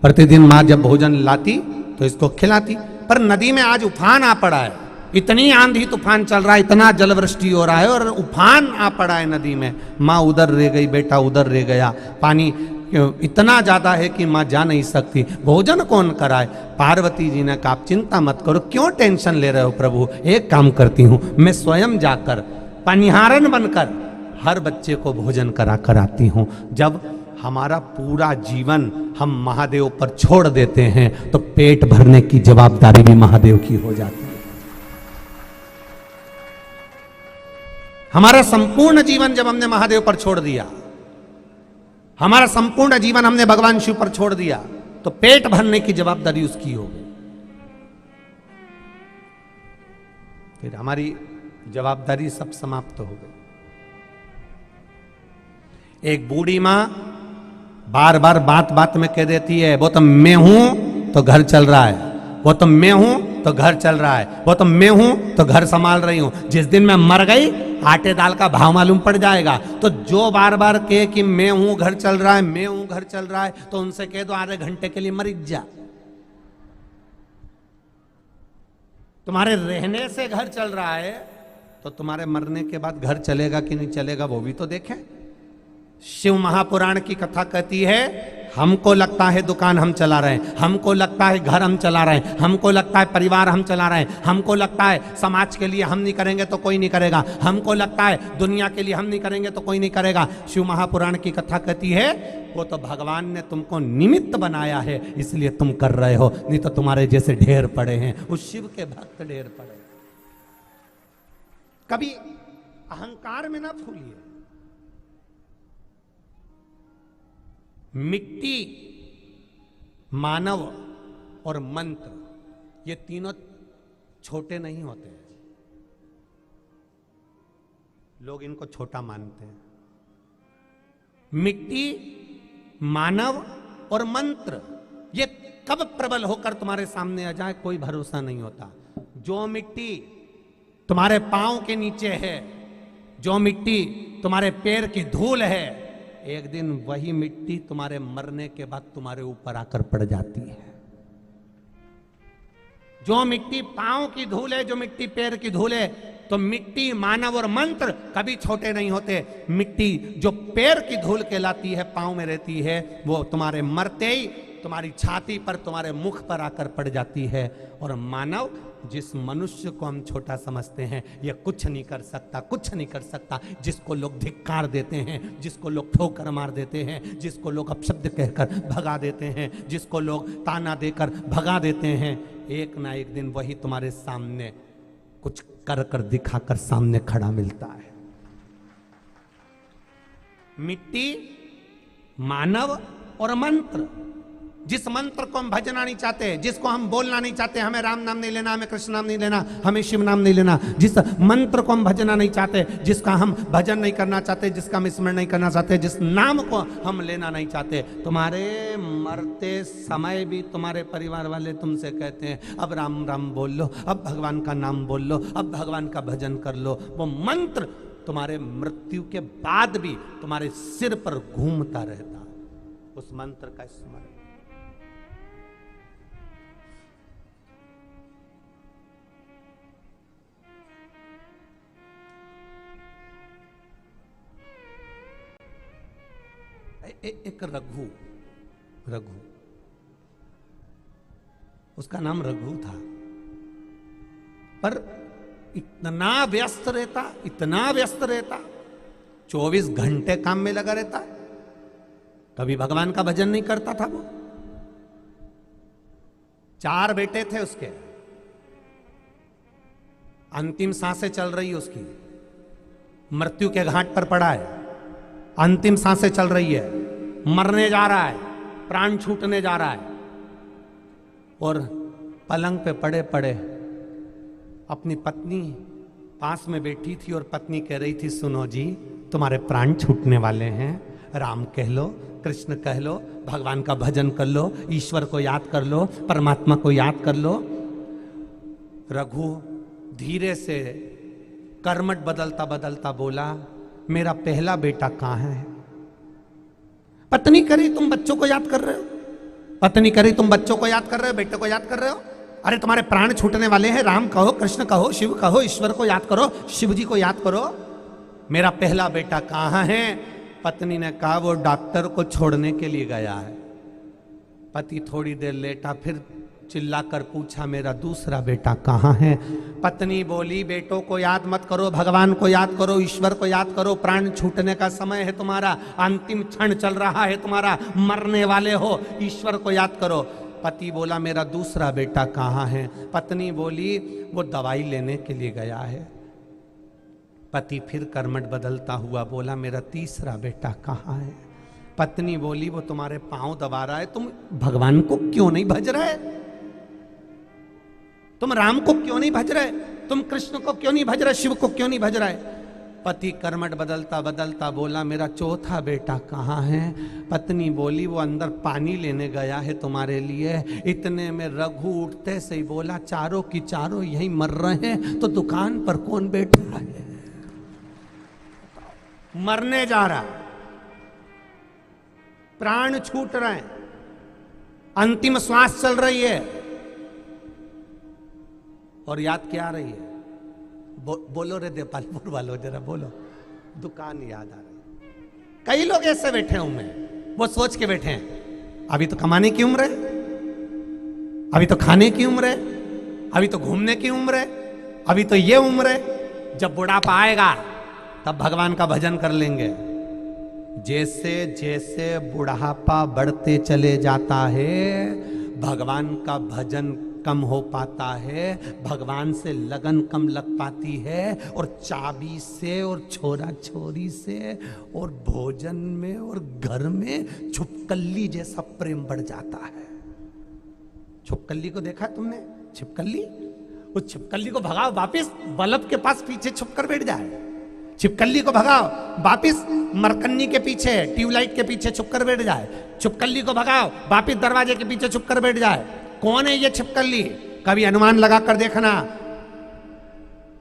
प्रतिदिन मां जब भोजन लाती तो इसको खिलाती। पर नदी में आज उफान आ पड़ा है, इतनी आंधी तूफान चल रहा है, इतना जलवृष्टि हो रहा है और उफान आ पड़ा है नदी में। माँ उधर रह गई, बेटा उधर रह गया, पानी इतना ज्यादा है कि माँ जा नहीं सकती। भोजन कौन कराए? पार्वती जी ने कहा, आप चिंता मत करो, क्यों टेंशन ले रहे हो प्रभु, एक काम करती हूं, मैं स्वयं जाकर पनिहारन बनकर हर बच्चे को भोजन करा कर आती हूं। जब हमारा पूरा जीवन हम महादेव पर छोड़ देते हैं तो पेट भरने की जवाबदारी भी महादेव की हो जाती है। हमारा संपूर्ण जीवन जब हमने महादेव पर छोड़ दिया, हमारा संपूर्ण जीवन हमने भगवान शिव पर छोड़ दिया, तो पेट भरने की जवाबदारी उसकी हो गई। फिर हमारी जवाबदारी सब समाप्त हो गई। एक बूढ़ी मां बार बार बात बात में कह देती है, वो तो मैं हूं तो घर चल रहा है, वो तो मैं हूं तो घर चल रहा है, वो तो मैं हूं तो घर संभाल रही हूं, जिस दिन मैं मर गई आटे दाल का भाव मालूम पड़ जाएगा। तो जो बार बार कहे कि मैं हूं घर चल रहा है, मैं हूं घर चल रहा है, तो उनसे कह दो आधे घंटे के लिए मर जा। तुम्हारे रहने से घर चल रहा है तो तुम्हारे मरने के बाद घर चलेगा कि नहीं चलेगा वो भी तो देखें। शिव महापुराण की कथा कहती है, हमको लगता है दुकान हम चला रहे हैं, हमको लगता है घर हम चला रहे हैं, हमको लगता है परिवार हम चला रहे हैं, हमको लगता है समाज के लिए हम नहीं करेंगे तो कोई नहीं करेगा, हमको लगता है दुनिया के लिए हम नहीं करेंगे तो कोई नहीं करेगा। शिव महापुराण की कथा कहती है, वो तो भगवान ने तुमको निमित्त बनाया है इसलिए तुम कर रहे हो, नहीं तो तुम्हारे जैसे ढेर पड़े हैं, उस शिव के भक्त ढेर पड़े। कभी अहंकार में ना फूलिए। मिट्टी, मानव और मंत्र, ये तीनों छोटे नहीं होते हैं, लोग इनको छोटा मानते हैं। मिट्टी, मानव और मंत्र, ये कब प्रबल होकर तुम्हारे सामने आ जाए कोई भरोसा नहीं होता। जो मिट्टी तुम्हारे पांव के नीचे है, जो मिट्टी तुम्हारे पैर की धूल है, एक दिन वही मिट्टी तुम्हारे मरने के बाद तुम्हारे ऊपर आकर पड़ जाती है। जो मिट्टी पांव की धूल है, जो मिट्टी पैर की धूल है, तो मिट्टी, मानव और मंत्र कभी छोटे नहीं होते। मिट्टी जो पैर की धूल कहलाती है, पांव में रहती है, वो तुम्हारे मरते ही तुम्हारी छाती पर, तुम्हारे मुख पर आकर पड़ जाती है। और मानव, जिस मनुष्य को हम छोटा समझते हैं, ये कुछ नहीं कर सकता, कुछ नहीं कर सकता, जिसको लोग धिक्कार देते हैं, जिसको लोग ठोकर मार देते हैं, जिसको लोग अपशब्द कहकर भगा देते हैं, जिसको लोग ताना देकर भगा देते हैं, एक ना एक दिन वही तुम्हारे सामने कुछ कर कर दिखाकर सामने खड़ा मिलता है। मिट्टी, मानव और मंत्र, जिस मंत्र को हम भजना नहीं चाहते, जिसको हम बोलना नहीं चाहते, हमें राम नाम नहीं लेना, हमें कृष्ण नाम नहीं लेना, हमें शिव नाम नहीं लेना, जिस मंत्र को हम भजना नहीं चाहते, जिसका हम भजन नहीं करना चाहते, जिसका हम स्मरण नहीं करना चाहते, जिस नाम को हम लेना नहीं चाहते, तुम्हारे मरते समय भी तुम्हारे परिवार वाले तुमसे कहते हैं अब राम राम बोल लो, अब भगवान का नाम बोल लो, अब भगवान का भजन कर लो। वो मंत्र तुम्हारे मृत्यु के बाद भी तुम्हारे सिर पर घूमता रहता, उस मंत्र का स्मरण। एक रघु, उसका नाम रघु था, पर इतना व्यस्त रहता, इतना व्यस्त रहता, 24 घंटे काम में लगा रहता, कभी भगवान का भजन नहीं करता था वो। 4 बेटे थे उसके, अंतिम सांसें चल रही है उसकी, मृत्यु के घाट पर पड़ा है, अंतिम सांसें चल रही है, मरने जा रहा है, प्राण छूटने जा रहा है, और पलंग पे पड़े पड़े अपनी पत्नी पास में बैठी थी, और पत्नी कह रही थी, सुनो जी, तुम्हारे प्राण छूटने वाले हैं, राम कह लो, कृष्ण कह लो, भगवान का भजन कर लो, ईश्वर को याद कर लो, परमात्मा को याद कर लो। रघु धीरे से कर्मठ बदलता बदलता बोला, मेरा पहला बेटा कहां है? पत्नी करी, तुम बच्चों को याद कर रहे हो, पत्नी करी, तुम बच्चों को याद कर रहे हो, बेटे को याद कर रहे हो, अरे तुम्हारे प्राण छूटने वाले हैं, राम कहो, कृष्ण कहो, शिव कहो, ईश्वर को याद करो, शिव जी को याद करो, मेरा पहला बेटा कहां है? पत्नी ने कहा, वो डॉक्टर को छोड़ने के लिए गया है। पति थोड़ी देर लेटा, फिर चिल्लाकर पूछा, मेरा दूसरा बेटा कहां है? पत्नी बोली, बेटों को याद मत करो, भगवान को याद करो, ईश्वर को याद करो, प्राण छूटने का समय है तुम्हारा, अंतिम क्षण चल रहा है तुम्हारा, मरने वाले हो, ईश्वर को याद करो। पति बोला, मेरा दूसरा बेटा कहां है? पत्नी बोली, वो दवाई लेने के लिए गया है। पति फिर कर्मठ बदलता हुआ बोला, मेरा तीसरा बेटा कहां है? पत्नी बोली, वो तुम्हारे पांव दबा रहा है, तुम भगवान को क्यों नहीं भज रहे? तुम राम को क्यों नहीं भज रहे? तुम कृष्ण को क्यों नहीं भज रहे? शिव को क्यों नहीं भज रहे? पति कर्मठ बदलता बदलता बोला, मेरा चौथा बेटा कहां है? पत्नी बोली, वो अंदर पानी लेने गया है तुम्हारे लिए। इतने में रघु उठते से ही बोला, चारों की चारों यही मर रहे हैं, तो दुकान पर कौन बैठा है? मरने जा रहा, प्राण छूट रहे हैं, अंतिम श्वास चल रही है, और याद क्या आ रही है? बोलो रे देपालपुर वालों, जरा बोलो, दुकान याद आ रही है। कई लोग ऐसे बैठे होंगे, वो सोच के बैठे हैं, अभी तो कमाने की उम्र है, अभी तो खाने की उम्र है, अभी तो घूमने की उम्र है, अभी तो ये उम्र है, जब बुढ़ापा आएगा तब भगवान का भजन कर लेंगे। जैसे जैसे बुढ़ापा बढ़ते चले जाता है, भगवान का भजन कम हो पाता है, भगवान से लगन कम लग पाती है, और चाबी से और छोरा छोरी से और भोजन में और घर में छुपकली जैसा प्रेम बढ़ जाता है। छुपकली को देखा तुमने? छिपकली, उस छिपकली को भगाओ वापिस बल्ब के पास पीछे छुप कर बैठ जाए। छिपकली को भगाओ वापिस मरकन्नी के पीछे, ट्यूबलाइट के पीछे छुप कर बैठ जाए। छिपकली को भगाओ वापिस दरवाजे के पीछे छुप कर बैठ जाए। कौन है ये छिपकली? कभी अनुमान लगा कर देखना,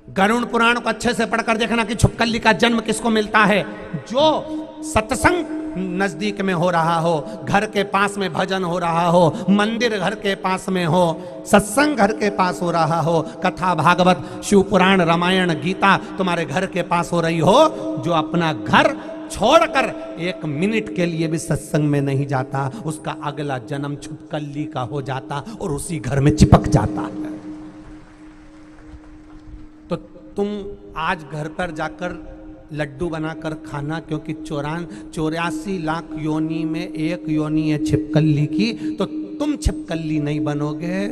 गरुड़ पुराण को अच्छे से पढ़कर देखना कि छिपकली का जन्म किसको मिलता है। जो सत्संग नजदीक में हो रहा हो, घर के पास में भजन हो रहा हो, मंदिर घर के पास में हो, सत्संग घर के पास हो रहा हो, कथा भागवत शिव पुराण रामायण गीता तुम्हारे घर के पास हो रही हो, जो अपना घर छोड़कर 1 मिनट के लिए भी सत्संग में नहीं जाता, उसका अगला जन्म छिपकली का हो जाता और उसी घर में चिपक जाता है। तो तुम आज घर पर जाकर लड्डू बनाकर खाना, क्योंकि 84 लाख योनि में एक योनि है छिपकली की, तो तुम छिपकली नहीं बनोगे,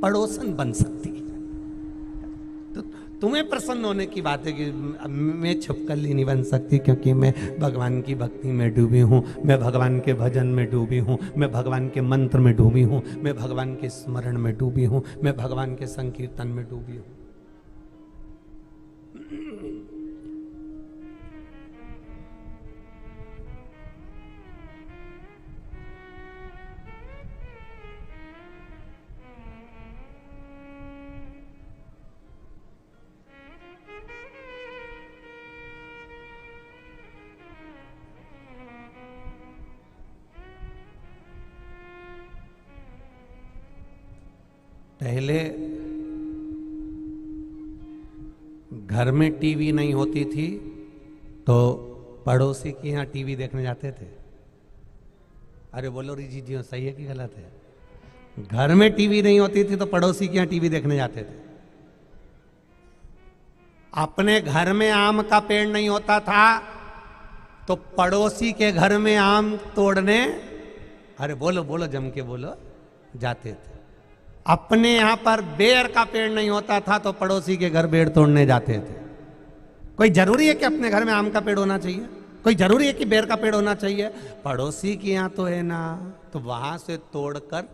पड़ोसन बन सकती है। तो तुम्हें प्रसन्न होने की बात है कि मैं छिपकली नहीं बन सकती, क्योंकि मैं भगवान की भक्ति में डूबी हूँ, मैं भगवान के भजन में डूबी हूँ, मैं भगवान के मंत्र में डूबी हूँ, मैं भगवान के स्मरण में डूबी हूँ, मैं भगवान के संकीर्तन में डूबी हूँ। पहले घर में टीवी नहीं होती थी तो पड़ोसी के यहाँ टीवी देखने जाते थे। अरे बोलो जी जी सही है कि गलत है? घर में टीवी नहीं होती थी तो पड़ोसी के यहाँ टीवी देखने जाते थे। अपने घर में आम का पेड़ नहीं होता था तो पड़ोसी के घर में आम तोड़ने, अरे बोलो बोलो जम के बोलो, जाते थे। अपने यहां पर बेर का पेड़ नहीं होता था तो पड़ोसी के घर बेर तोड़ने जाते थे। कोई जरूरी है कि अपने घर में आम का पेड़ होना चाहिए? कोई जरूरी है कि बेर का पेड़ होना चाहिए? पड़ोसी के यहाँ तो है ना, तो वहां से तोड़कर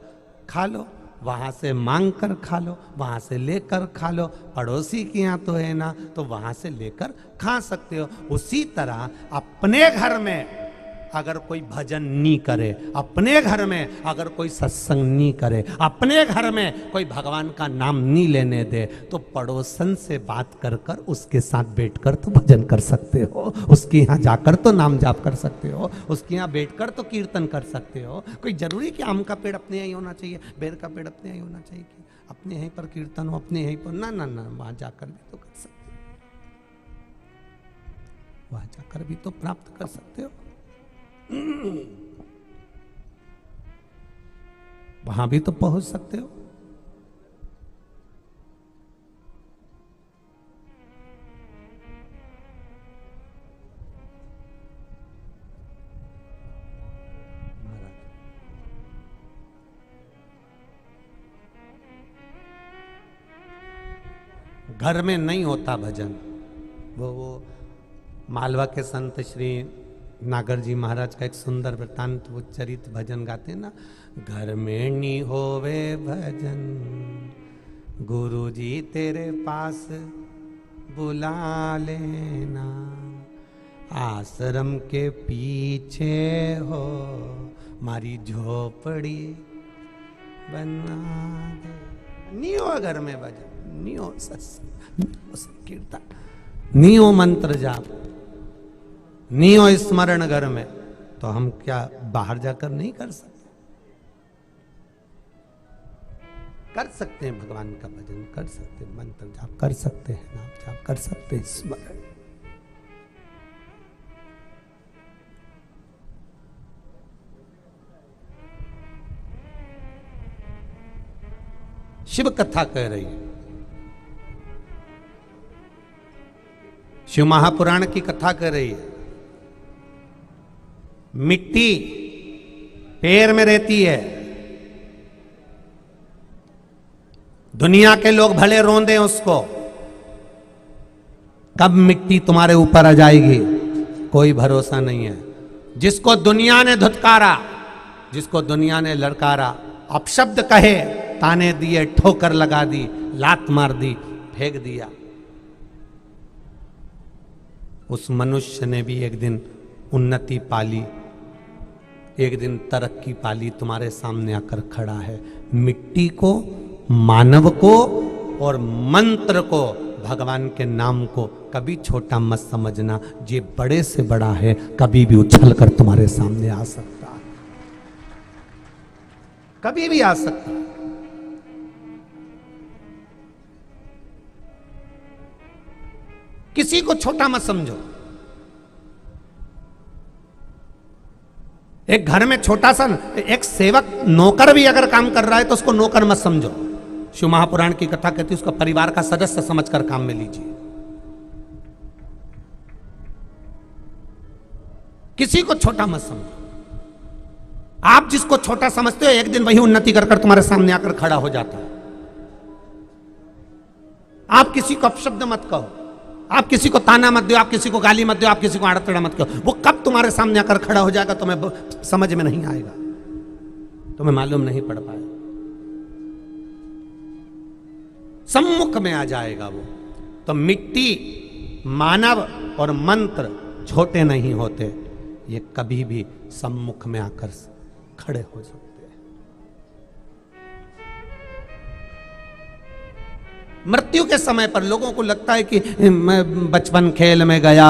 खा लो, वहां से मांग कर खा लो, वहां से लेकर खा लो। पड़ोसी के यहाँ तो है ना, तो वहां से लेकर खा सकते हो। उसी तरह अपने घर में अगर कोई भजन नहीं करे, अपने घर में अगर कोई सत्संग नहीं करे, अपने घर में कोई भगवान का नाम नहीं लेने दे, तो पड़ोसन से बात कर कर उसके साथ बैठकर तो भजन कर सकते हो, उसके यहाँ जाकर तो नाम जाप कर सकते हो, उसके यहाँ बैठकर तो कीर्तन कर सकते हो। कोई जरूरी कि आम का पेड़ अपने यहीं होना चाहिए, बेर का पेड़ अपने यहीं होना चाहिए कि अपने यहीं पर कीर्तन हो, अपने यहीं पर? ना ना ना, वहां जाकर भी तो कर सकते हो, वहां जाकर भी तो प्राप्त कर सकते हो, वहां भी तो पहुंच सकते हो। घर में नहीं होता भजन। वो मालवा के संत श्री नागर जी महाराज का एक सुंदर वृत्तांत, वो चरित भजन गाते हैं ना, घर में नहीं होवे भजन गुरु जी तेरे पास बुला लेना, आश्रम के पीछे हो मारी झोपड़ी बना दे। नहीं हो घर में भजन, नहीं हो सत्संग, नहीं हो संकीर्तन, नहीं हो मंत्र जाप, नहीं हो स्मरण घर में, तो हम क्या बाहर जाकर नहीं कर सकते? कर सकते हैं भगवान का भजन, कर सकते हैं मंत्र जाप, कर सकते हैं नाम जाप, कर सकते हैं स्मरण। शिव कथा कह रही है, शिव महापुराण की कथा कर रही है। मिट्टी पैर में रहती है, दुनिया के लोग भले रोंदे उसको, कब मिट्टी तुम्हारे ऊपर आ जाएगी कोई भरोसा नहीं है। जिसको दुनिया ने धुतकारा, जिसको दुनिया ने लड़कारा, अपशब्द कहे, ताने दिए, ठोकर लगा दी, लात मार दी, फेंक दिया, उस मनुष्य ने भी एक दिन उन्नति पाली, एक दिन तरक्की पाली, तुम्हारे सामने आकर खड़ा है। मिट्टी को, मानव को और मंत्र को भगवान के नाम को कभी छोटा मत समझना। ये बड़े से बड़ा है, कभी भी उछल कर तुम्हारे सामने आ सकता है, कभी भी आ सकता है। किसी को छोटा मत समझो। एक घर में छोटा सा एक सेवक नौकर भी अगर काम कर रहा है तो उसको नौकर मत समझो। शिव महापुराण की कथा कहती है उसका परिवार का सदस्य समझकर काम में लीजिए। किसी को छोटा मत समझो। आप जिसको छोटा समझते हो एक दिन वही उन्नति कर तुम्हारे सामने आकर खड़ा हो जाता है। आप किसी को अपशब्द मत कहो, आप किसी को ताना मत दो, आप किसी को गाली मत दो, आप किसी को आड़तड़ा मत कहो। वो कब तुम्हारे सामने आकर खड़ा हो जाएगा तुम्हें समझ में नहीं आएगा, तुम्हें मालूम नहीं पड़ पाएगा। सम्मुख में आ जाएगा वो। तो मिट्टी, मानव और मंत्र छोटे नहीं होते, ये कभी भी सम्मुख में आकर खड़े हो सकते हैं। मृत्यु के समय पर लोगों को लगता है कि मैं बचपन खेल में गया,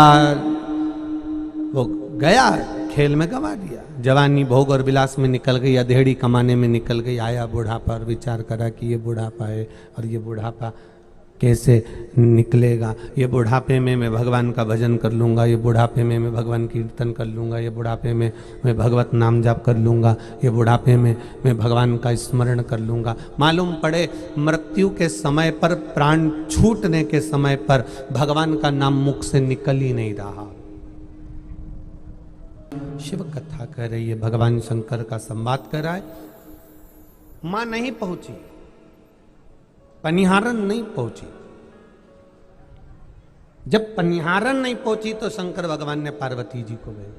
वो गया खेल में गवा दिया, जवानी भोग और विलास में निकल गई, अधेड़ी कमाने में निकल गई, आया बुढ़ापा और विचार करा कि ये बुढ़ापा है और ये बुढ़ापा कैसे निकलेगा। ये बुढ़ापे में मैं भगवान का भजन कर लूँगा, ये बुढ़ापे में मैं भगवान कीर्तन कर लूँगा, ये बुढ़ापे में मैं भगवत नाम जाप कर लूँगा, ये बुढ़ापे में मैं भगवान का स्मरण कर लूँगा। मालूम पड़े मृत्यु के समय पर, प्राण छूटने के समय पर भगवान का नाम मुख से निकल ही नहीं रहा। शिव कथा कर रही है, भगवान शंकर का संवाद कर रहा है। मां नहीं पहुंची, पनिहारन नहीं पहुंची। जब पनिहारन नहीं पहुंची तो शंकर भगवान ने पार्वती जी को गए।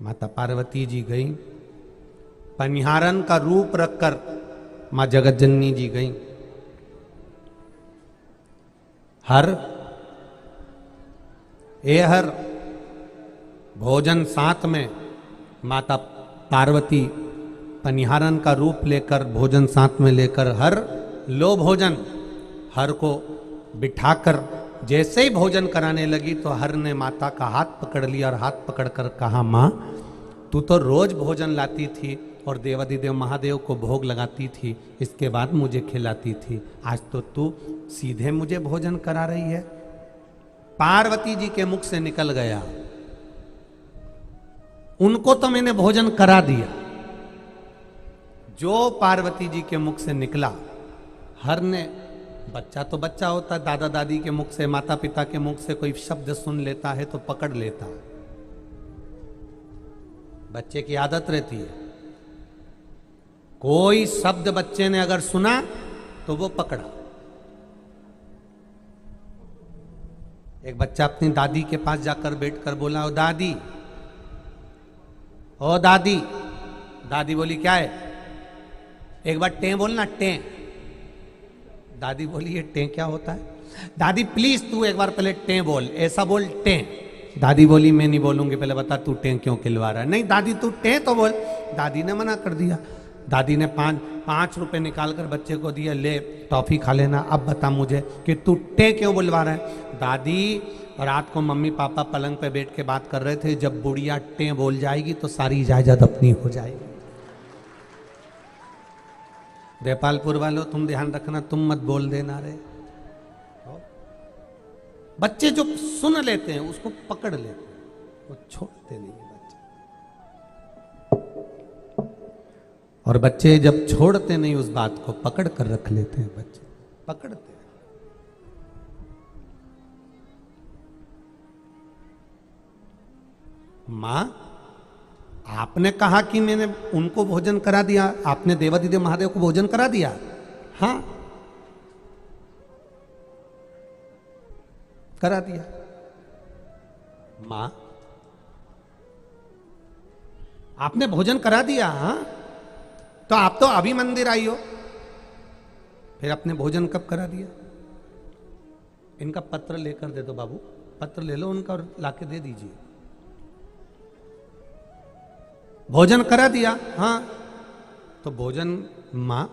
माता पार्वती जी गई, पनिहारन का रूप रखकर मां जगतजननी जी गई। हर भोजन साथ में, माता पार्वती पनिहारन का रूप लेकर भोजन साथ में लेकर हर लो भोजन, हर को बिठाकर जैसे ही भोजन कराने लगी तो हर ने माता का हाथ पकड़ लिया और हाथ पकड़कर कहा, माँ तू तो रोज भोजन लाती थी और देवादिदेव महादेव को भोग लगाती थी, इसके बाद मुझे खिलाती थी, आज तो तू सीधे मुझे भोजन करा रही है। पार्वती जी के मुख से निकल गया, उनको तो मैंने भोजन करा दिया। जो पार्वती जी के मुख से निकला, हर ने, बच्चा तो बच्चा होता है, दादा दादी के मुख से, माता पिता के मुख से कोई शब्द सुन लेता है तो पकड़ लेता है। बच्चे की आदत रहती है, कोई शब्द बच्चे ने अगर सुना तो वो पकड़ा। एक बच्चा अपनी दादी के पास जाकर बैठकर बोला, ओ दादी, ओ दादी। दादी बोली क्या है? एक बार टें बोलना, टें। दादी बोली ये टें क्या होता है? दादी प्लीज तू एक बार पहले टें बोल, ऐसा बोल टें। दादी बोली मैं नहीं बोलूंगी, पहले बता तू टें क्यों खिलवा रहा है। नहीं दादी तू टें तो बोल। दादी ने मना कर दिया। दादी ने 5 रुपए निकाल कर बच्चे को दिया, ले टॉफी खा लेना, अब बता मुझे कि तू टें क्यों बुलवा रहा है। दादी रात को मम्मी पापा पलंग पे बैठ के बात कर रहे थे, जब बुढ़िया टें बोल जाएगी तो सारी इजाजत अपनी हो जाएगी। देपालपुर वालों तुम ध्यान रखना, तुम मत बोल देना रे। बच्चे जो सुन लेते हैं उसको पकड़ लेते हैं, वो छोड़ते नहीं है बच्चे। और बच्चे जब छोड़ते नहीं उस बात को, पकड़ कर रख लेते हैं, बच्चे पकड़ते हैं। मां, आपने कहा कि मैंने उनको भोजन करा दिया, आपने देवादिदेव महादेव को भोजन करा दिया। हाँ करा दिया। मां, आपने भोजन करा दिया? हाँ, तो आप तो अभी मंदिर आई हो, फिर आपने भोजन कब करा दिया? इनका पत्र लेकर दे दो बाबू, पत्र ले लो उनका और लाके दे दीजिए। भोजन करा दिया? हाँ, तो भोजन, मां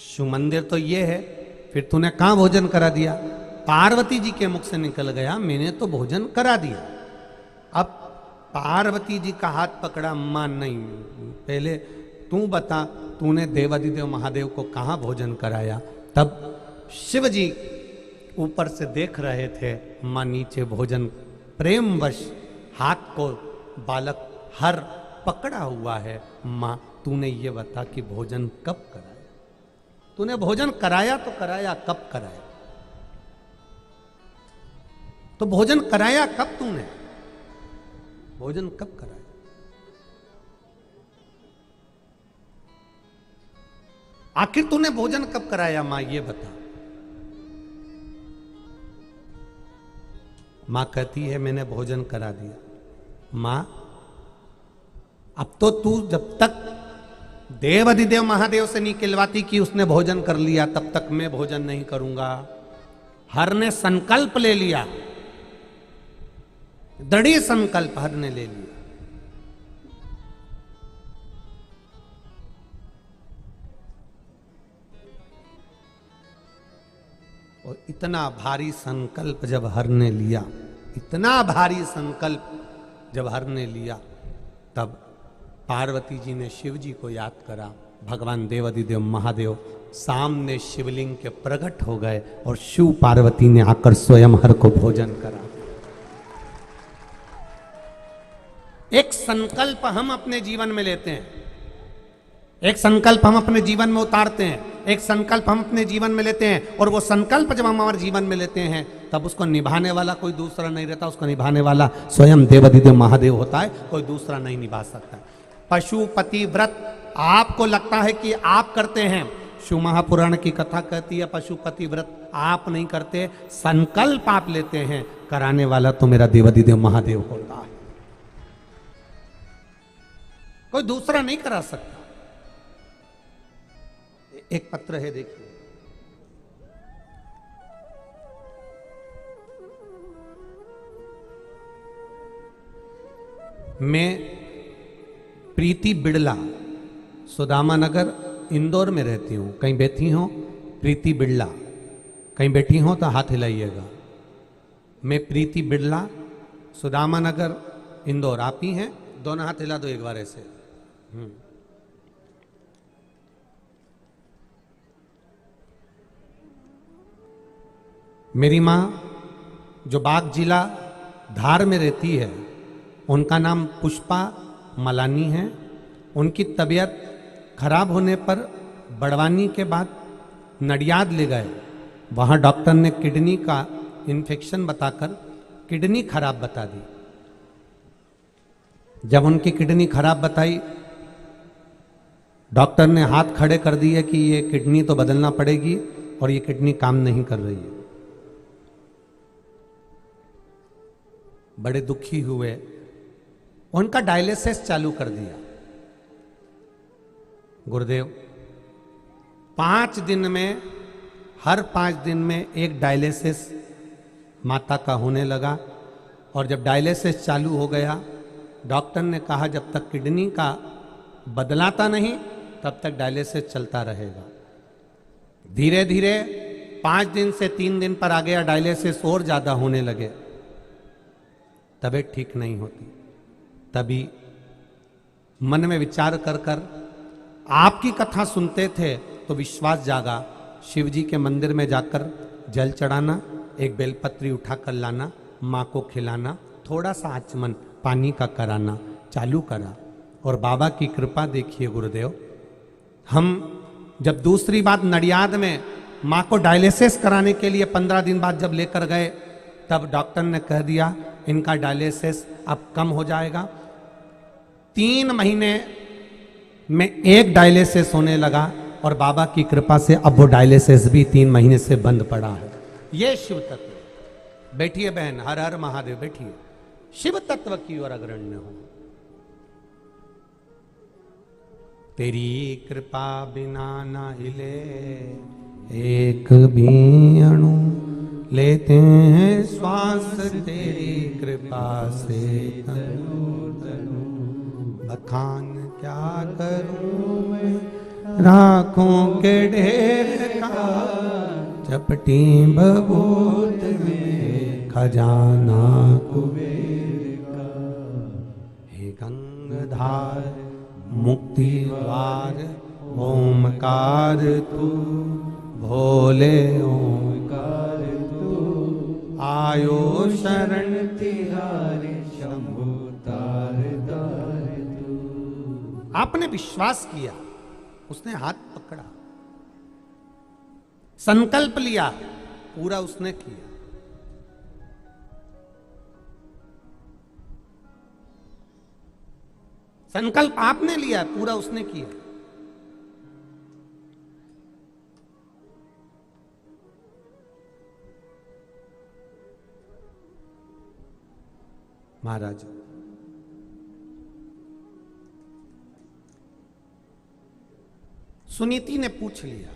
शिव मंदिर तो ये है फिर तूने कहां भोजन करा दिया? पार्वती जी के मुख से निकल गया, मैंने तो भोजन करा दिया। अब पार्वती जी का हाथ पकड़ा, अम्मा नहीं, पहले तू बता, तूने देवादिदेव महादेव को कहां भोजन कराया? तब शिव जी ऊपर से देख रहे थे, मां नीचे भोजन, प्रेमवश हाथ को बालक हर पकड़ा हुआ है। मां तूने ये बता कि भोजन कब कराया? तूने भोजन कराया तो कराया, कब कराया? तो भोजन कराया कब तूने? भोजन कब कराया? आखिर तूने भोजन कब कराया? मां ये बता। मां कहती है मैंने भोजन करा दिया। मां अब तो तू जब तक देवादिदेव महादेव से नहीं कहलवाती कि उसने भोजन कर लिया, तब तक मैं भोजन नहीं करूंगा। हर ने संकल्प ले लिया, दृढ़ संकल्प हर ने ले लिया। और इतना भारी संकल्प जब हर ने लिया, इतना भारी संकल्प जब हर ने लिया, तब पार्वती जी ने शिव जी को याद करा। भगवान देवादिदेव महादेव सामने शिवलिंग के प्रकट हो गए और शिव पार्वती ने आकर स्वयं हर को भोजन करा। एक संकल्प हम अपने जीवन में लेते हैं, एक संकल्प हम अपने जीवन में उतारते हैं, एक संकल्प हम अपने जीवन में लेते हैं, और वो संकल्प जब हम हमारे जीवन में लेते हैं तब उसको निभाने वाला कोई दूसरा नहीं रहता, उसको निभाने वाला स्वयं देवादिदेव महादेव होता है, कोई दूसरा नहीं निभा सकता। पशुपति व्रत आपको लगता है कि आप करते हैं, शिव महापुराण की कथा कहती है पशुपति व्रत आप नहीं करते, संकल्प आप लेते हैं, कराने वाला तो मेरा देवादिदेव महादेव होता है, कोई दूसरा नहीं करा सकता। एक पत्र है, देखिए, मैं प्रीति बिड़ला, सुदामा नगर इंदौर में रहती हूं। कहीं बैठी हो प्रीति बिड़ला, कहीं बैठी हो तो हाथ हिलाइएगा। मैं प्रीति बिड़ला, सुदामा नगर इंदौर, आप ही हैं? दोनों हाथ हिला दो एक बार ऐसे। मेरी माँ जो बाग जिला धार में रहती है, उनका नाम पुष्पा मलानी है। उनकी तबीयत खराब होने पर बड़वानी के बाद नडियाद ले गए। वहाँ डॉक्टर ने किडनी का इन्फेक्शन बताकर किडनी खराब बता दी। जब उनकी किडनी खराब बताई, डॉक्टर ने हाथ खड़े कर दिए कि ये किडनी तो बदलना पड़ेगी और ये किडनी काम नहीं कर रही है। बड़े दुखी हुए, उनका डायलिसिस चालू कर दिया। गुरुदेव 5 दिन में, हर 5 दिन में एक डायलिसिस माता का होने लगा। और जब डायलिसिस चालू हो गया, डॉक्टर ने कहा जब तक किडनी का बदलाता नहीं तब तक डायलिसिस चलता रहेगा। धीरे धीरे 5 दिन से 3 दिन पर आ गया, डायलिसिस और ज्यादा होने लगे, तबीयत ठीक नहीं होती। तभी मन में विचार कर कर आपकी कथा सुनते थे तो विश्वास जागा। शिव जी के मंदिर में जाकर जल चढ़ाना, एक बेलपत्री उठाकर लाना, माँ को खिलाना, थोड़ा सा आचमन पानी का कराना चालू करा। और बाबा की कृपा देखिए गुरुदेव, हम जब दूसरी बार नडियाद में माँ को डायलिसिस कराने के लिए 15 दिन बाद जब लेकर गए, तब डॉक्टर ने कह दिया इनका डायलिसिस अब कम हो जाएगा। 3 महीने में एक डायलिसिस होने लगा और बाबा की कृपा से अब वो डायलिसिस भी 3 महीने से बंद पड़ा है। ये शिव तत्व। बैठिए बहन, हर हर महादेव, बैठिए। शिव तत्व की ओर अग्रण्य हो। तेरी कृपा बिना ना हिले एक भी अणु, लेते हैं श्वास तेरी कृपा से तनु तनु। बखान क्या करूं मैं राखों के ढेर का, चपटी बबूत में खजाना कुबेर का। हे गंगाधार मुक्ति द्वार ओमकार तू, भोले ओमकार तू, आयो शरण तिहारे शंभु तार तार तू। आपने विश्वास किया, उसने हाथ पकड़ा, संकल्प लिया, पूरा उसने किया। संकल्प आपने लिया, पूरा उसने किया। महाराज सुनीति ने पूछ लिया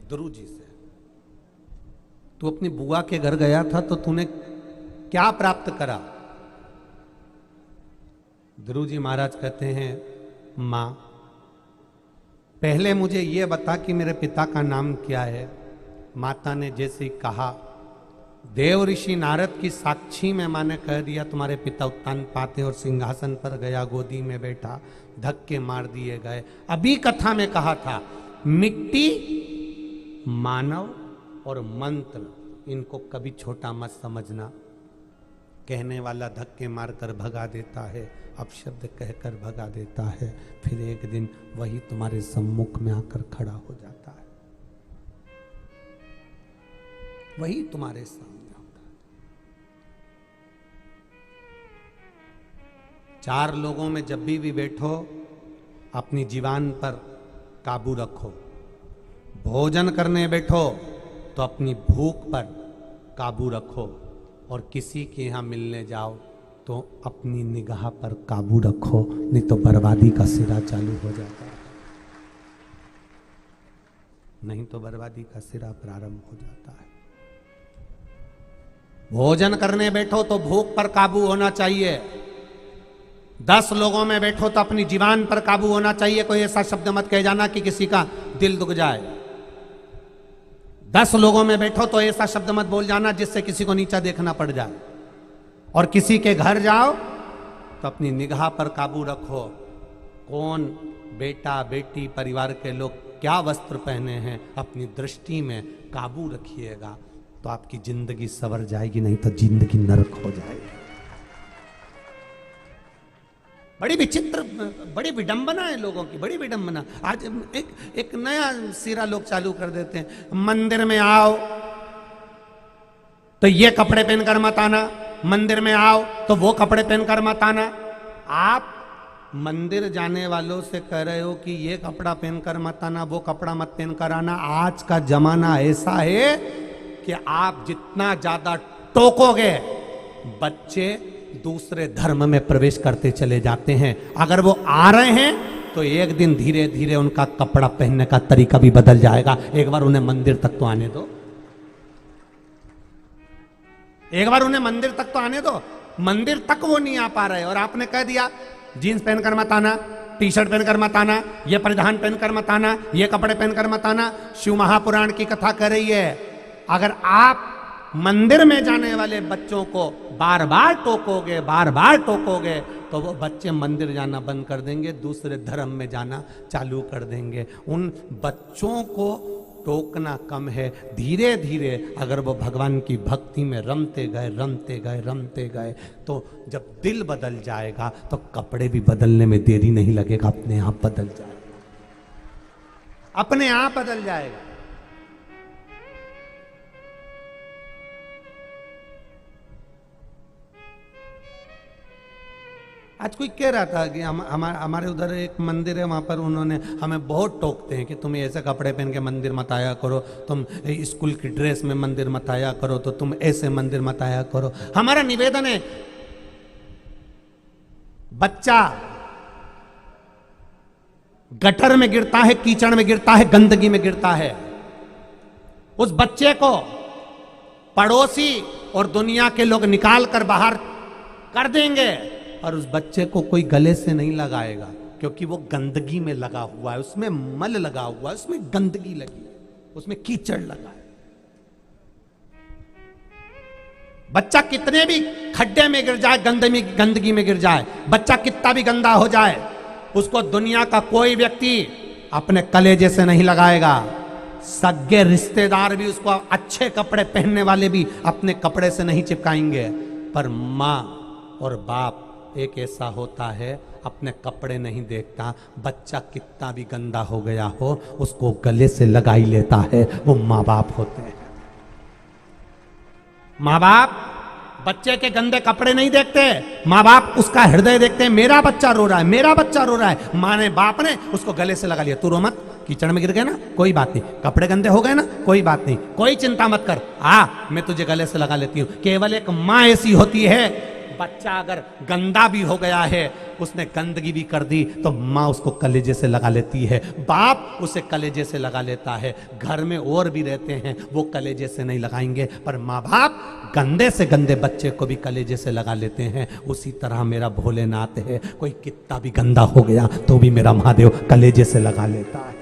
ध्रुव जी से, तू अपनी बुआ के घर गया था तो तूने क्या प्राप्त करा? ध्रुव जी महाराज कहते हैं, मां पहले मुझे यह बता कि मेरे पिता का नाम क्या है। माता ने जैसे ही कहा, देव ऋषि नारद की साक्षी में मां ने कह दिया, तुम्हारे पिता उत्तान पाते और सिंहासन पर गया, गोदी में बैठा, धक्के मार दिए गए। अभी कथा में कहा था, मिट्टी, मानव और मंत्र, इनको कभी छोटा मत समझना। कहने वाला धक्के मारकर भगा देता है, अपशब्द कहकर भगा देता है, फिर एक दिन वही तुम्हारे सम्मुख में आकर खड़ा हो जाता है, वही तुम्हारे सामने होता है। 4 लोगों में जब भी बैठो, अपनी जीवान पर काबू रखो। भोजन करने बैठो तो अपनी भूख पर काबू रखो, और किसी के यहां मिलने जाओ तो अपनी निगाह पर काबू रखो, नहीं तो बर्बादी का सिरा चालू हो जाता है। नहीं तो बर्बादी का सिरा प्रारंभ हो जाता है। भोजन करने बैठो तो भूख पर काबू होना चाहिए। 10 लोगों में बैठो तो अपनी जीवान पर काबू होना चाहिए। कोई ऐसा शब्द मत कह जाना कि किसी का दिल दुख जाए। 10 लोगों में बैठो तो ऐसा शब्द मत बोल जाना जिससे किसी को नीचा देखना पड़ जाए। और किसी के घर जाओ तो अपनी निगाह पर काबू रखो। कौन बेटा बेटी परिवार के लोग क्या वस्त्र पहने हैं, अपनी दृष्टि में काबू रखिएगा, तो आपकी जिंदगी सवर जाएगी, नहीं तो जिंदगी नरक हो जाएगी। बड़ी विचित्र, बड़ी विडंबना है लोगों की, बड़ी विडंबना। आज एक नया सिरा लोग चालू कर देते हैं, मंदिर में आओ तो ये कपड़े पहनकर मत आना, मंदिर में आओ तो वो कपड़े पहनकर मत आना। आप मंदिर जाने वालों से कह रहे हो कि ये कपड़ा पहनकर मत आना, वो कपड़ा मत पहनकर आना। आज का जमाना ऐसा है कि आप जितना ज्यादा टोकोगे, बच्चे दूसरे धर्म में प्रवेश करते चले जाते हैं। अगर वो आ रहे हैं तो एक दिन धीरे धीरे उनका कपड़ा पहनने का तरीका भी बदल जाएगा। एक बार उन्हें मंदिर तक तो आने दो, एक बार उन्हें मंदिर तक तो आने दो। मंदिर तक वो नहीं आ पा रहे और आपने कह दिया जीन्स पहनकर मत आना, टी शर्ट पहनकर मत आना, ये परिधान पहनकर मत आना, ये कपड़े पहनकर मत आना। शिव महापुराण की कथा कर रही है, अगर आप मंदिर में जाने वाले बच्चों को बार बार टोकोगे, बार बार टोकोगे, तो वो बच्चे मंदिर जाना बंद कर देंगे, दूसरे धर्म में जाना चालू कर देंगे। उन बच्चों को टोकना कम है, धीरे धीरे अगर वो भगवान की भक्ति में रमते गए, रमते गए, रमते गए, तो जब दिल बदल जाएगा तो कपड़े भी बदलने में देरी नहीं लगेगा, अपने आप बदल जाएगा, अपने आप बदल जाएगा। आज कोई कह रहा था कि हमारे उधर एक मंदिर है, वहाँ पर उन्होंने हमें बहुत टोकते हैं कि तुम ऐसे कपड़े पहन के मंदिर मत आया करो, तुम स्कूल की ड्रेस में मंदिर मत आया करो, तो तुम ऐसे मंदिर मत आया करो। हमारा निवेदन है, बच्चा गटर में गिरता है, कीचड़ में गिरता है, गंदगी में गिरता है, उस बच्चे को पड़ोसी और दुनिया के लोग निकाल कर बाहर कर देंगे और उस बच्चे को कोई गले से नहीं लगाएगा, क्योंकि वो गंदगी में लगा हुआ है, उसमें मल लगा हुआ है, उसमें गंदगी लगी है, उसमें कीचड़ लगा है। बच्चा कितने भी खड्डे में गिर जाए, गंदगी में गिर जाए, बच्चा कितना भी गंदा हो जाए, उसको दुनिया का कोई व्यक्ति अपने कलेजे से नहीं लगाएगा। सगे रिश्तेदार भी उसको अच्छे कपड़े पहनने वाले भी अपने कपड़े से नहीं चिपकाएंगे। पर माँ और बाप एक ऐसा होता है, अपने कपड़े नहीं देखता, बच्चा कितना भी गंदा हो गया हो उसको गले से लगा ही लेता है। वो माँ बाप होते हैं। माँ बाप बच्चे के गंदे कपड़े नहीं देखते, माँ बाप उसका हृदय देखते हैं। मेरा बच्चा रो रहा है, मेरा बच्चा रो रहा है, माँ ने बाप ने उसको गले से लगा लिया। तू रो मत, कीचड़ में गिर गए ना कोई बात नहीं, कपड़े गंदे हो गए ना कोई बात नहीं, कोई चिंता मत कर, मैं तुझे गले से लगा लेती हूँ। केवल एक माँ ऐसी होती है, बच्चा अगर गंदा भी हो गया है, उसने गंदगी भी कर दी, तो माँ उसको कलेजे से लगा लेती है, बाप उसे कलेजे से लगा लेता है। घर में और भी रहते हैं, वो कलेजे से नहीं लगाएंगे, पर माँ बाप गंदे से गंदे बच्चे को भी कलेजे से लगा लेते हैं। उसी तरह मेरा भोलेनाथ है, कोई कितना भी गंदा हो गया तो भी मेरा महादेव कलेजे से लगा लेता है।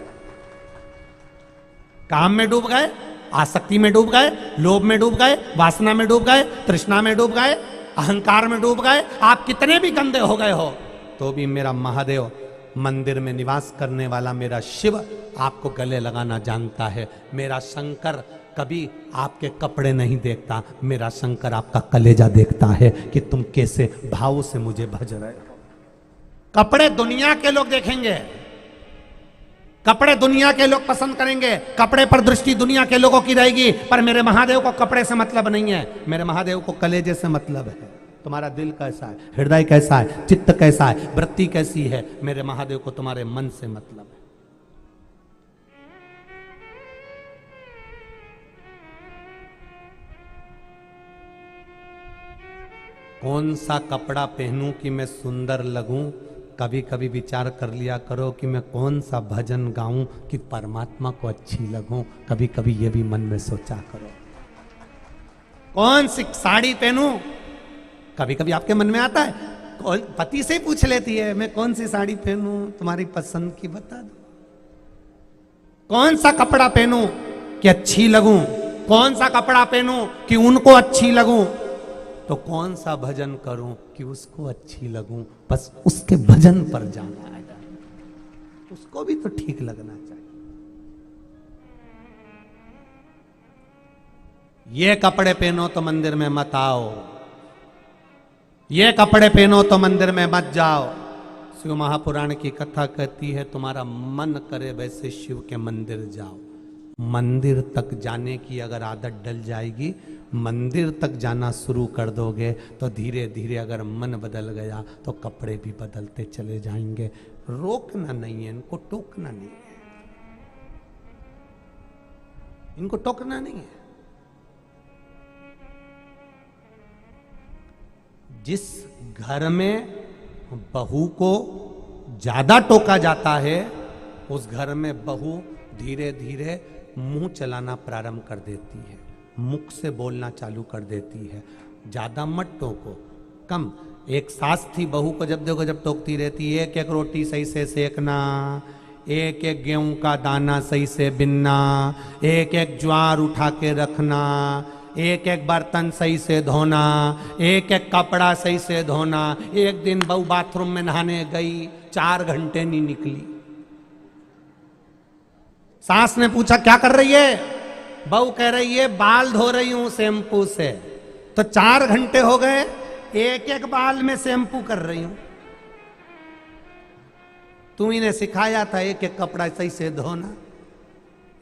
काम में डूब गए, आसक्ति में डूब गए, लोभ में डूब गए, वासना में डूब गए, तृष्णा में डूब गए, अहंकार में डूब गए, आप कितने भी गंदे हो गए हो तो भी मेरा महादेव, मंदिर में निवास करने वाला मेरा शिव आपको गले लगाना जानता है। मेरा शंकर कभी आपके कपड़े नहीं देखता, मेरा शंकर आपका कलेजा देखता है कि तुम कैसे भाव से मुझे भज रहे हो। कपड़े दुनिया के लोग देखेंगे, कपड़े दुनिया के लोग पसंद करेंगे, कपड़े पर दृष्टि दुनिया के लोगों की रहेगी, पर मेरे महादेव को कपड़े से मतलब नहीं है, मेरे महादेव को कलेजे से मतलब है। तुम्हारा दिल कैसा है, हृदय कैसा है, चित्त कैसा है, वृत्ति कैसी है, मेरे महादेव को तुम्हारे मन से मतलब है। कौन सा कपड़ा पहनूं कि मैं सुंदर लगूं, कभी कभी विचार कर लिया करो कि मैं कौन सा भजन गाऊं कि परमात्मा को अच्छी लगूं। कभी कभी ये भी मन में सोचा करो। कौन सी साड़ी पहनूं, कभी कभी आपके मन में आता है, कौन पति से पूछ लेती है मैं कौन सी साड़ी पहनूं, तुम्हारी पसंद की बता दो। कौन सा कपड़ा पहनूं कि अच्छी लगूं, कौन सा कपड़ा पहनूं कि उनको अच्छी लगूं, तो कौन सा भजन करूं कि उसको अच्छी लगूं। बस उसके भजन पर जाना है, उसको भी तो ठीक लगना चाहिए। ये कपड़े पहनो तो मंदिर में मत आओ, ये कपड़े पहनो तो मंदिर में मत जाओ। शिव महापुराण की कथा कहती है, तुम्हारा मन करे वैसे शिव के मंदिर जाओ। मंदिर तक जाने की अगर आदत डल जाएगी, मंदिर तक जाना शुरू कर दोगे, तो धीरे धीरे अगर मन बदल गया तो कपड़े भी बदलते चले जाएंगे। रोकना नहीं है इनको, टोकना नहीं है, इनको टोकना नहीं है। जिस घर में बहू को ज्यादा टोका जाता है, उस घर में बहू धीरे धीरे मुंह चलाना प्रारंभ कर देती है, मुख से बोलना चालू कर देती है। ज्यादा मत टोको, कम। एक सास थी, बहू को जब देखो जब टोकती रहती, एक एक रोटी सही से सेकना, एक एक गेहूं का दाना सही से बिनना, एक एक ज्वार उठा के रखना, एक एक बर्तन सही से धोना, एक एक कपड़ा सही से धोना। एक दिन बहू बाथरूम में नहाने गई, 4 घंटे नहीं निकली। सास ने पूछा क्या कर रही है, बहू कह रही है बाल धो रही हूं शैम्पू से। तो 4 घंटे हो गए, एक एक बाल में शैम्पू कर रही हूं। तुम्ही ने सिखाया था एक एक कपड़ा सही से धोना,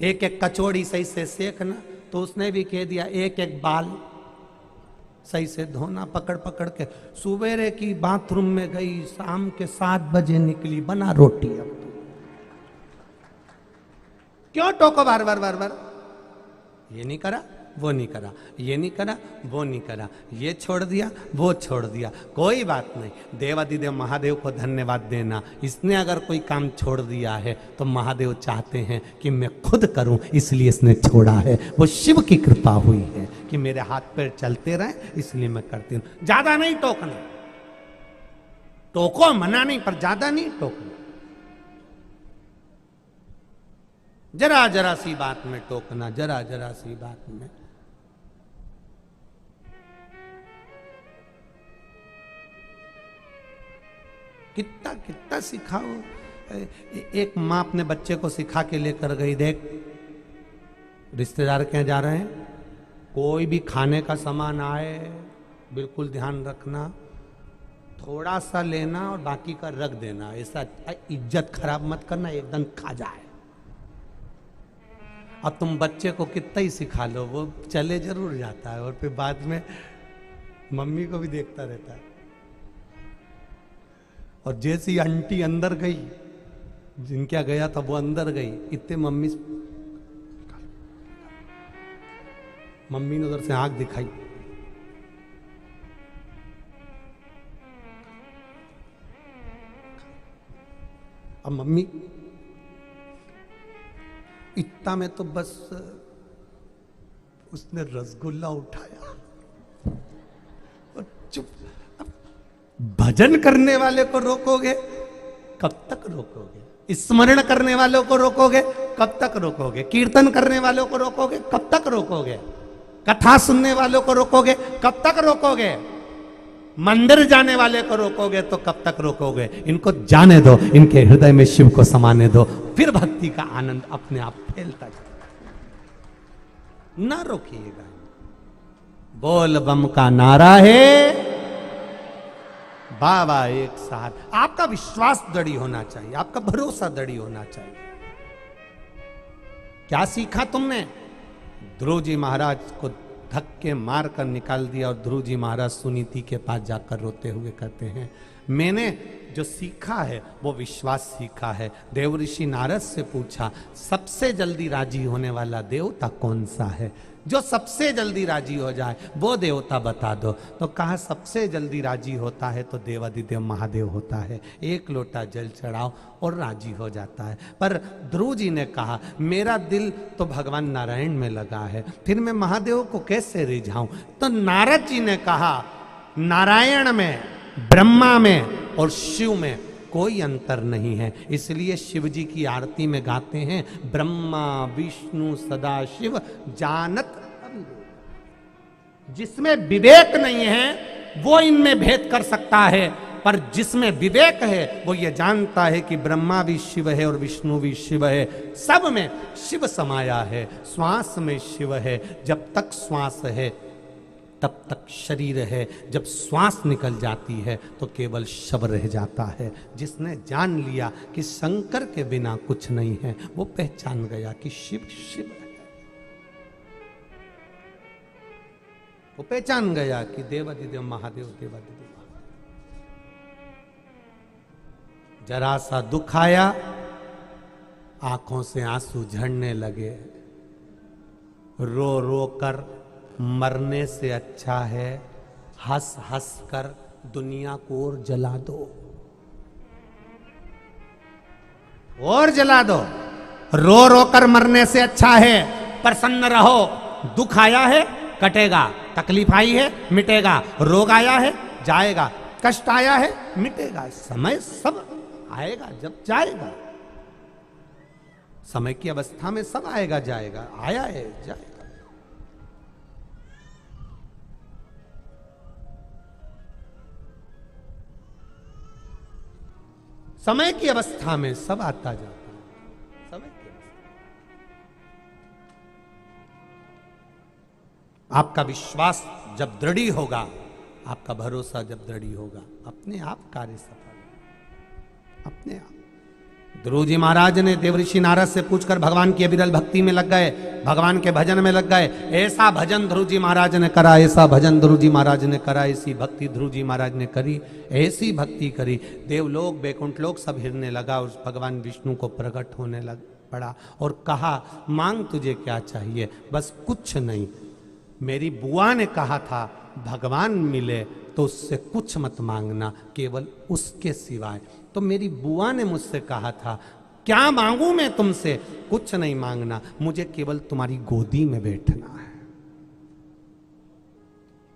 एक एक कचौड़ी सही से सेकना, तो उसने भी कह दिया एक एक बाल सही से धोना, पकड़ पकड़ के। सुबेरे की बाथरूम में गई, शाम के 7 बजे निकली, बना रोटी। अब क्यों टोको बार बार बार बार, ये नहीं करा वो नहीं करा, ये नहीं करा वो नहीं करा, ये छोड़ दिया वो छोड़ दिया, कोई बात नहीं। देवादिदेव महादेव को धन्यवाद देना, इसने अगर कोई काम छोड़ दिया है तो महादेव चाहते हैं कि मैं खुद करूं, इसलिए इसने छोड़ा है। वो शिव की कृपा हुई है कि मेरे हाथ पैर चलते रहे, इसलिए मैं करती हूं। ज्यादा नहीं टोकना, टोको मना नहीं, पर ज्यादा नहीं टोकना। जरा जरा सी बात में टोकना, जरा जरा सी बात में। कितना कितना सिखाओ। एक माँ अपने बच्चे को सिखा के लेकर गई, देख रिश्तेदार के यहाँ जा रहे हैं, कोई भी खाने का सामान आए बिल्कुल ध्यान रखना, थोड़ा सा लेना और बाकी का रख देना, ऐसा इज्जत खराब मत करना, एकदम खा जाए। अब तुम बच्चे को कितना ही सिखा लो, वो चले जरूर जाता है और फिर बाद में मम्मी को भी देखता रहता है। और जैसी आंटी अंदर गई, जिनके गया था वो अंदर गई, इतने मम्मी ने उधर से आंख दिखाई, अब मम्मी इतना में तो बस उसने रसगुल्ला उठाया और चुप। अब भजन करने वाले को रोकोगे कब तक रोकोगे? स्मरण करने वालों को रोकोगे कब तक रोकोगे? कीर्तन करने वालों को रोकोगे कब तक रोकोगे? कथा सुनने वालों को रोकोगे कब तक रोकोगे? मंदिर जाने वाले को रोकोगे तो कब तक रोकोगे? इनको जाने दो, इनके हृदय में शिव को समाने दो, फिर भक्ति का आनंद अपने आप फैलता जाए। ना रोकिएगा। बोल बम का नारा है, बाबा एक साथ। आपका विश्वास दृढ़ होना चाहिए, आपका भरोसा दृढ़ होना चाहिए। क्या सीखा तुमने? ध्रुव जी महाराज को धक्के मार कर निकाल दिया और ध्रुव जी महाराज सुनीति के पास जाकर रोते हुए कहते हैं, मैंने जो सीखा है वो विश्वास सीखा है। देव ऋषि नारद से पूछा, सबसे जल्दी राजी होने वाला देवता कौन सा है? जो सबसे जल्दी राजी हो जाए वो देवता बता दो। तो कहा सबसे जल्दी राजी होता है तो देवादिदेव महादेव होता है, एक लोटा जल चढ़ाओ और राजी हो जाता है। पर ध्रुव जी ने कहा मेरा दिल तो भगवान नारायण में लगा है, फिर मैं महादेव को कैसे रिझाऊं? तो नारद जी ने कहा नारायण में, ब्रह्मा में और शिव में कोई अंतर नहीं है। इसलिए शिव जी की आरती में गाते हैं, ब्रह्मा विष्णु सदा शिव जानत। जिसमें विवेक नहीं है वो इनमें भेद कर सकता है, पर जिसमें विवेक है वो ये जानता है कि ब्रह्मा भी शिव है और विष्णु भी शिव है, सब में शिव समाया है। श्वास में शिव है, जब तक श्वास है तब तक शरीर है, जब श्वास निकल जाती है तो केवल शव रह जाता है। जिसने जान लिया कि शंकर के बिना कुछ नहीं है, वो पहचान गया कि शिव शिव है। वो पहचान गया कि देवादिदेव महादेव देवादिदेव महादेव। जरा सा दुख आया, आंखों से आंसू झड़ने लगे, रो रो कर मरने से अच्छा है हंस हंस कर दुनिया को और जला दो, और जला दो। रो रो कर मरने से अच्छा है प्रसन्न रहो। दुख आया है कटेगा, तकलीफ आई है मिटेगा, रोग आया है जाएगा, कष्ट आया है मिटेगा। समय सब आएगा जब जाएगा, समय की अवस्था में सब आएगा जाएगा, आया है जाएगा। समय की अवस्था में सब आता जाता है। समय की अवस्था, आपका विश्वास जब दृढ़ होगा, आपका भरोसा जब दृढ़ होगा, अपने आप कार्य सफल, अपने आप। ध्रुव जी महाराज ने देवऋषि नारद से पूछकर भगवान की अविरल भक्ति में लग गए, भगवान के भजन में लग गए। ऐसा भजन ध्रुव जी महाराज ने करा, ऐसा भजन ध्रुव जी महाराज ने करा, ऐसी भक्ति ध्रुव जी महाराज ने करी, ऐसी भक्ति करी। देवलोक बैकुंठ लोक सब हिरने लगा। उस भगवान विष्णु को प्रकट होने लग पड़ा और कहा मांग तुझे क्या चाहिए? बस कुछ नहीं, मेरी बुआ ने कहा था भगवान मिले तो उससे कुछ मत मांगना, केवल उसके सिवाय। तो मेरी बुआ ने मुझसे कहा था क्या मांगू मैं तुमसे? कुछ नहीं मांगना, मुझे केवल तुम्हारी गोदी में बैठना है।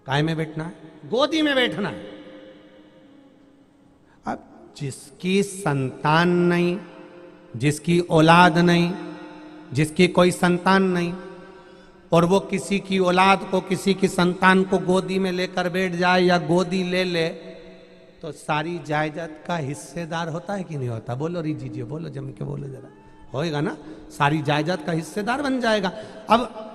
काय में बैठना है? गोदी में बैठना है। अब जिसकी संतान नहीं, जिसकी औलाद नहीं, जिसकी कोई संतान नहीं, और वो किसी की औलाद को, किसी की संतान को गोदी में लेकर बैठ जाए या गोदी ले ले, तो सारी जायदाद का हिस्सेदार होता है कि नहीं होता? बोलो री जीजिए, बोलो जम के बोलो जरा, होएगा ना? सारी जायदाद का हिस्सेदार बन जाएगा। अब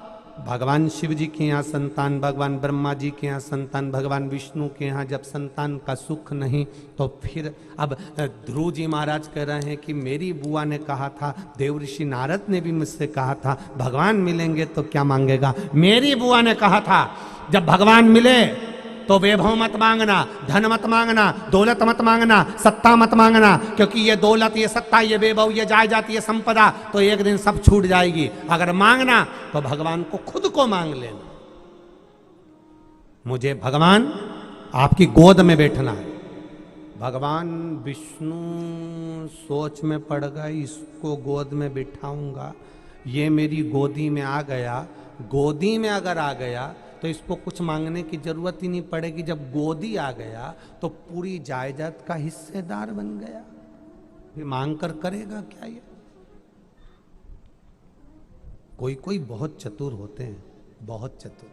भगवान शिव जी के यहाँ संतान, भगवान ब्रह्मा जी के यहाँ संतान, भगवान विष्णु के यहाँ जब संतान का सुख नहीं, तो फिर अब ध्रुव जी महाराज कह रहे हैं कि मेरी बुआ ने कहा था, देवऋषि नारद ने भी मुझसे कहा था, भगवान मिलेंगे तो क्या मांगेगा। मेरी बुआ ने कहा था जब भगवान मिले तो वैभव मत मांगना, धन मत मांगना, दौलत मत मांगना, सत्ता मत मांगना, क्योंकि ये दौलत, ये सत्ता, ये वैभव, ये जायदाद, ये संपदा तो एक दिन सब छूट जाएगी। अगर मांगना तो भगवान को खुद को मांग लेना। मुझे भगवान आपकी गोद में बैठना है। भगवान विष्णु सोच में पड़ गए, इसको गोद में बिठाऊंगा, ये मेरी गोदी में आ गया। गोदी में अगर आ गया तो इसको कुछ मांगने की जरूरत ही नहीं पड़ेगी। जब गोदी आ गया तो पूरी जायदाद का हिस्सेदार बन गया। फिर मांग कर करेगा क्या ये? कोई कोई बहुत चतुर होते हैं, बहुत चतुर।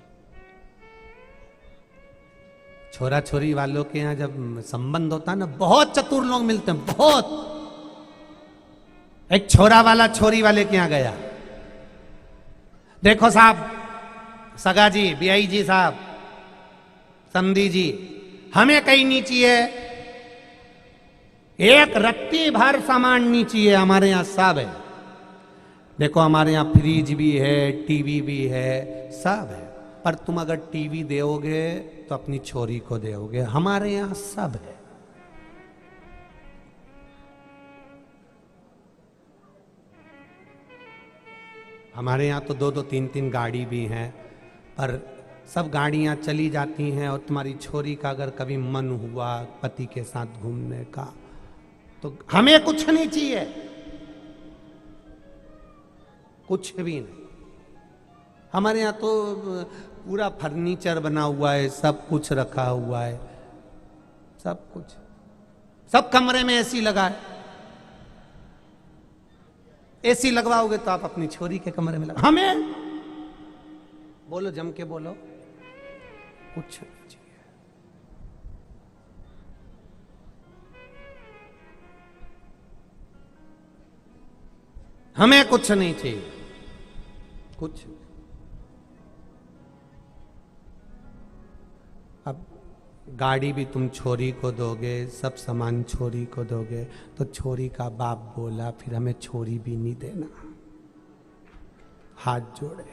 छोरा छोरी वालों के यहाँ जब संबंध होता है ना, बहुत चतुर लोग मिलते हैं, बहुत। एक छोरा वाला छोरी वाले के यहाँ गया, देखो साहब, सगा जी, बियाई जी साहब, समधी जी, हमें कहीं नहीं चाहिए, एक रत्ती भर सामान नहीं चाहिए, हमारे यहां सब है। देखो हमारे यहां फ्रिज भी है, टीवी भी है, सब है, पर तुम अगर टीवी दोगे तो अपनी छोरी को दोगे, हमारे यहां सब है। हमारे यहाँ तो 2-2 3-3 गाड़ी भी हैं, पर सब गाड़ियाँ चली जाती हैं, और तुम्हारी छोरी का अगर कभी मन हुआ पति के साथ घूमने का तो हमें कुछ नहीं चाहिए, कुछ भी नहीं। हमारे यहाँ तो पूरा फर्नीचर बना हुआ है, सब कुछ रखा हुआ है, सब कुछ, सब कमरे में एसी लगा है। एसी लगवाओगे तो आप अपनी छोरी के कमरे में लगा, हमें बोलो, जम के बोलो, कुछ नहीं चाहिए। हमें कुछ नहीं चाहिए, कुछ। अब गाड़ी भी तुम छोरी को दोगे, सब सामान छोरी को दोगे, तो छोरी का बाप बोला फिर हमें छोरी भी नहीं देना। हाथ जोड़े,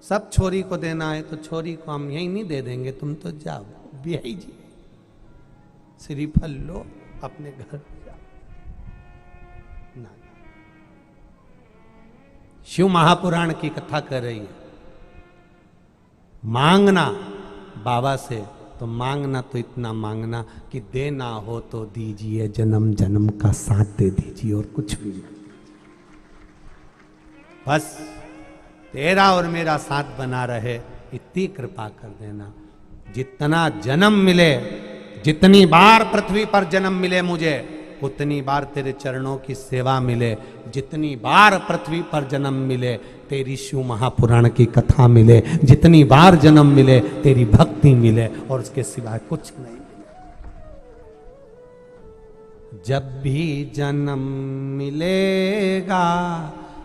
सब छोरी को देना है तो छोरी को हम यही नहीं दे देंगे, तुम तो जाओ बियाई जी, श्रीफल लो, अपने घर जाओ। ना, शिव महापुराण की कथा कर रही है। मांगना बाबा से तो मांगना तो इतना मांगना कि देना हो तो दीजिए, जन्म जन्म का साथ दे दीजिए, और कुछ भी नहीं, बस तेरा और मेरा साथ बना रहे, इतनी कृपा कर देना। जितना जन्म मिले, जितनी बार पृथ्वी पर जन्म मिले मुझे, उतनी बार तेरे चरणों की सेवा मिले। जितनी बार पृथ्वी पर जन्म मिले, तेरी शिव महापुराण की कथा मिले। जितनी बार जन्म मिले, तेरी भक्ति मिले, और उसके सिवाय कुछ नहीं मिले। जब भी जन्म मिलेगा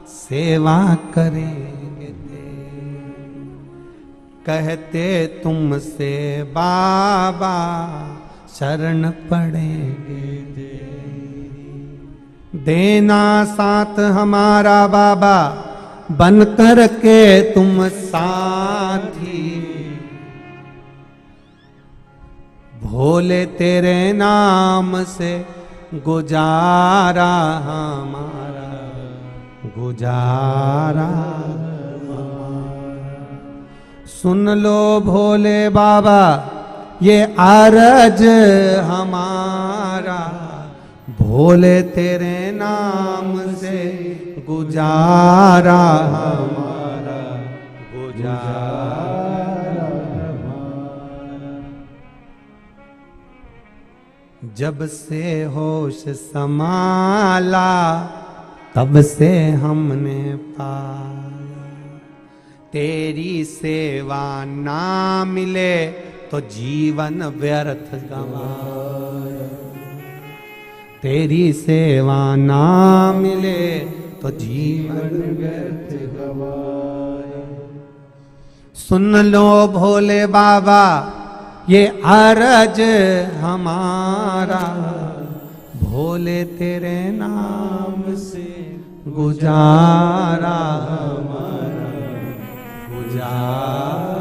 सेवा करेंगे तेरी, कहते तुमसे बाबा शरण पड़ेंगे तेरी। देना साथ हमारा बाबा, बन कर के तुम साथी, भोले तेरे नाम से गुजारा हमारा, गुजारा सुन लो भोले बाबा ये अरज हमारा, भोले तेरे नाम से गुजारा हमारा, गुजारा हमारा। जब से होश संभाला तब से हमने पाया, तेरी सेवा ना मिले तो जीवन व्यर्थ गवाया, तेरी सेवा ना मिले तो जीवन व्यर्थ गवाया। सुन लो भोले बाबा ये अर्ज हमारा, भोले तेरे नाम से गुजारा हमारा, गुजारा।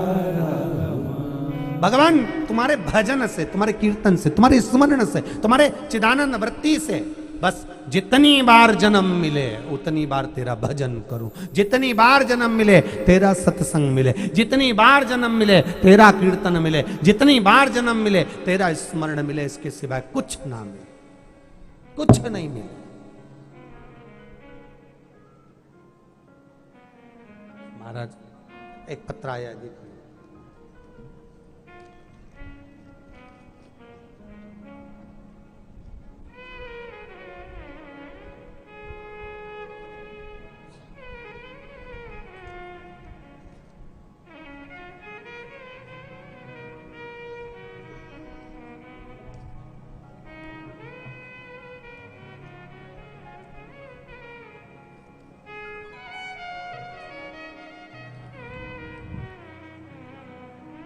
भगवान तुम्हारे भजन से, तुम्हारे कीर्तन से, तुम्हारे स्मरण से, तुम्हारे चिदानंद वृत्ति से बस जितनी बार जन्म मिले उतनी बार तेरा भजन करूं, जितनी बार जन्म मिले तेरा सत्संग मिले, जितनी बार जन्म मिले तेरा कीर्तन मिले, जितनी बार जन्म मिले तेरा स्मरण मिले, इसके सिवाय कुछ ना मिले, कुछ नहीं मिले। महाराज एक पत्र आया, देखिए।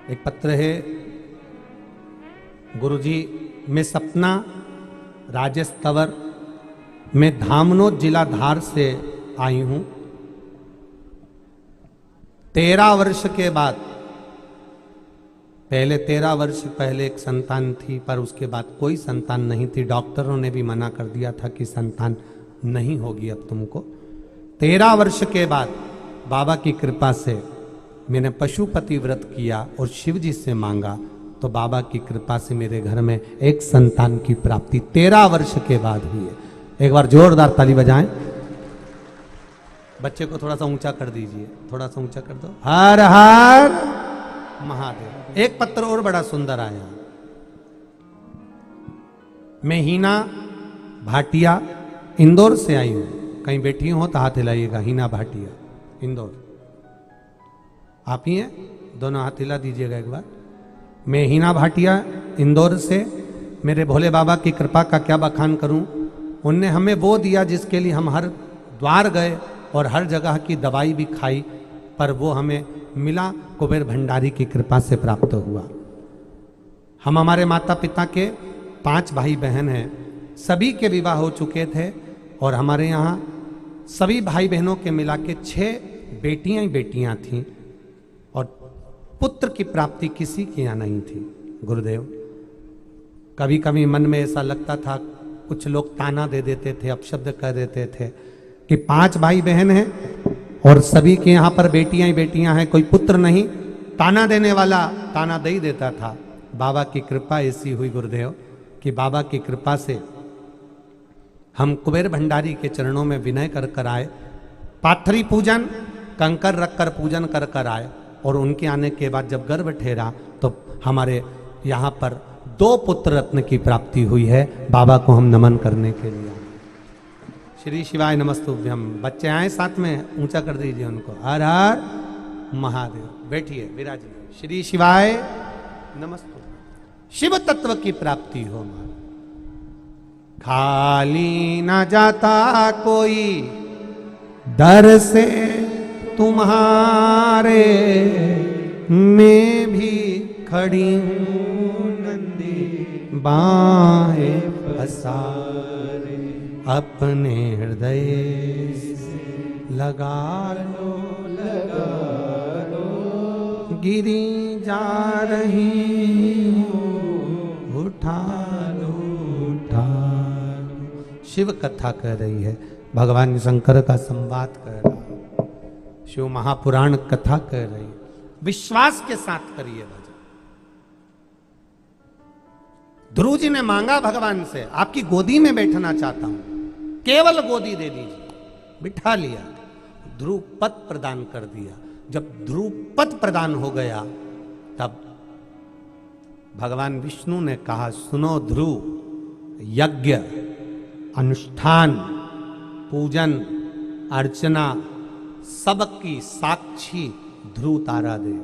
एक पत्र है, गुरुजी मैं सपना राजेश तंवर, मैं धामनोद जिला धार से आई हूं। 13 वर्ष के बाद, पहले 13 वर्ष पहले एक संतान थी, पर उसके बाद कोई संतान नहीं थी। डॉक्टरों ने भी मना कर दिया था कि संतान नहीं होगी अब तुमको। 13 वर्ष के बाद बाबा की कृपा से मैंने पशुपति व्रत किया और शिव जी से मांगा, तो बाबा की कृपा से मेरे घर में एक संतान की प्राप्ति 13 वर्ष के बाद हुई है। एक बार जोरदार ताली बजाएं। बच्चे को थोड़ा सा ऊंचा कर दीजिए, थोड़ा सा ऊंचा कर दो। हर हर महादेव। एक पत्र और बड़ा सुंदर आया। मैं हीना भाटिया इंदौर से आई हूं। कहीं बैठी हो तो हाथ हिलाइएगा। हीना भाटिया इंदौर, आप ही हैं? दोनों हाथ हिला दीजिएगा एक बार। मैं हीना भाटिया इंदौर से। मेरे भोले बाबा की कृपा का क्या बखान करूं। उनने हमें वो दिया जिसके लिए हम हर द्वार गए और हर जगह की दवाई भी खाई, पर वो हमें मिला कुबेर भंडारी की कृपा से प्राप्त हुआ। हम हमारे माता पिता के 5 भाई बहन हैं, सभी के विवाह हो चुके थे और हमारे यहाँ सभी भाई बहनों के मिला के 6 बेटियां ही बेटियां थीं और पुत्र की प्राप्ति किसी के यहाँ नहीं थी। गुरुदेव, कभी कभी मन में ऐसा लगता था, कुछ लोग ताना दे देते थे, अपशब्द कह देते थे कि 5 भाई बहन हैं और सभी के यहाँ पर बेटियां ही बेटियां हैं, कोई पुत्र नहीं। ताना देने वाला ताना दे ही देता था। बाबा की कृपा ऐसी हुई गुरुदेव कि बाबा की कृपा से हम कुबेर भंडारी के चरणों में विनय कर कर आए, पाथरी पूजन कंकर रखकर पूजन कर कर आए और उनके आने के बाद जब गर्भ ठहरा तो हमारे यहाँ पर 2 पुत्र रत्न की प्राप्ति हुई है। बाबा को हम नमन करने के लिए। श्री शिवाय नमस्तुभ्यम। बच्चे आए साथ में, ऊंचा कर दीजिए उनको। हर हर महादेव। बैठिए, विराजिए। श्री शिवाय नमस्तुभ्यम। शिव तत्व की प्राप्ति हो। खाली न जाता कोई दर से तुम्हारे, मैं भी खड़ी हूँ नंदी बाहें पसारे, अपने हृदय से लगा लो, लगा लो, गिरी जा रही हूँ, उठा लो, उठा लो। शिव कथा कर रही है, भगवान शंकर का संवाद कर रहा है, शिव महापुराण कथा कर रही है। विश्वास के साथ करिए भजन। ध्रुव जी ने मांगा भगवान से, आपकी गोदी में बैठना चाहता हूं, केवल गोदी दे दीजिए। बिठा लिया, ध्रुव पद प्रदान कर दिया। जब ध्रुव पद प्रदान हो गया तब भगवान विष्णु ने कहा, सुनो ध्रुव, यज्ञ अनुष्ठान पूजन अर्चना सबकी साक्षी ध्रुव तारा देव।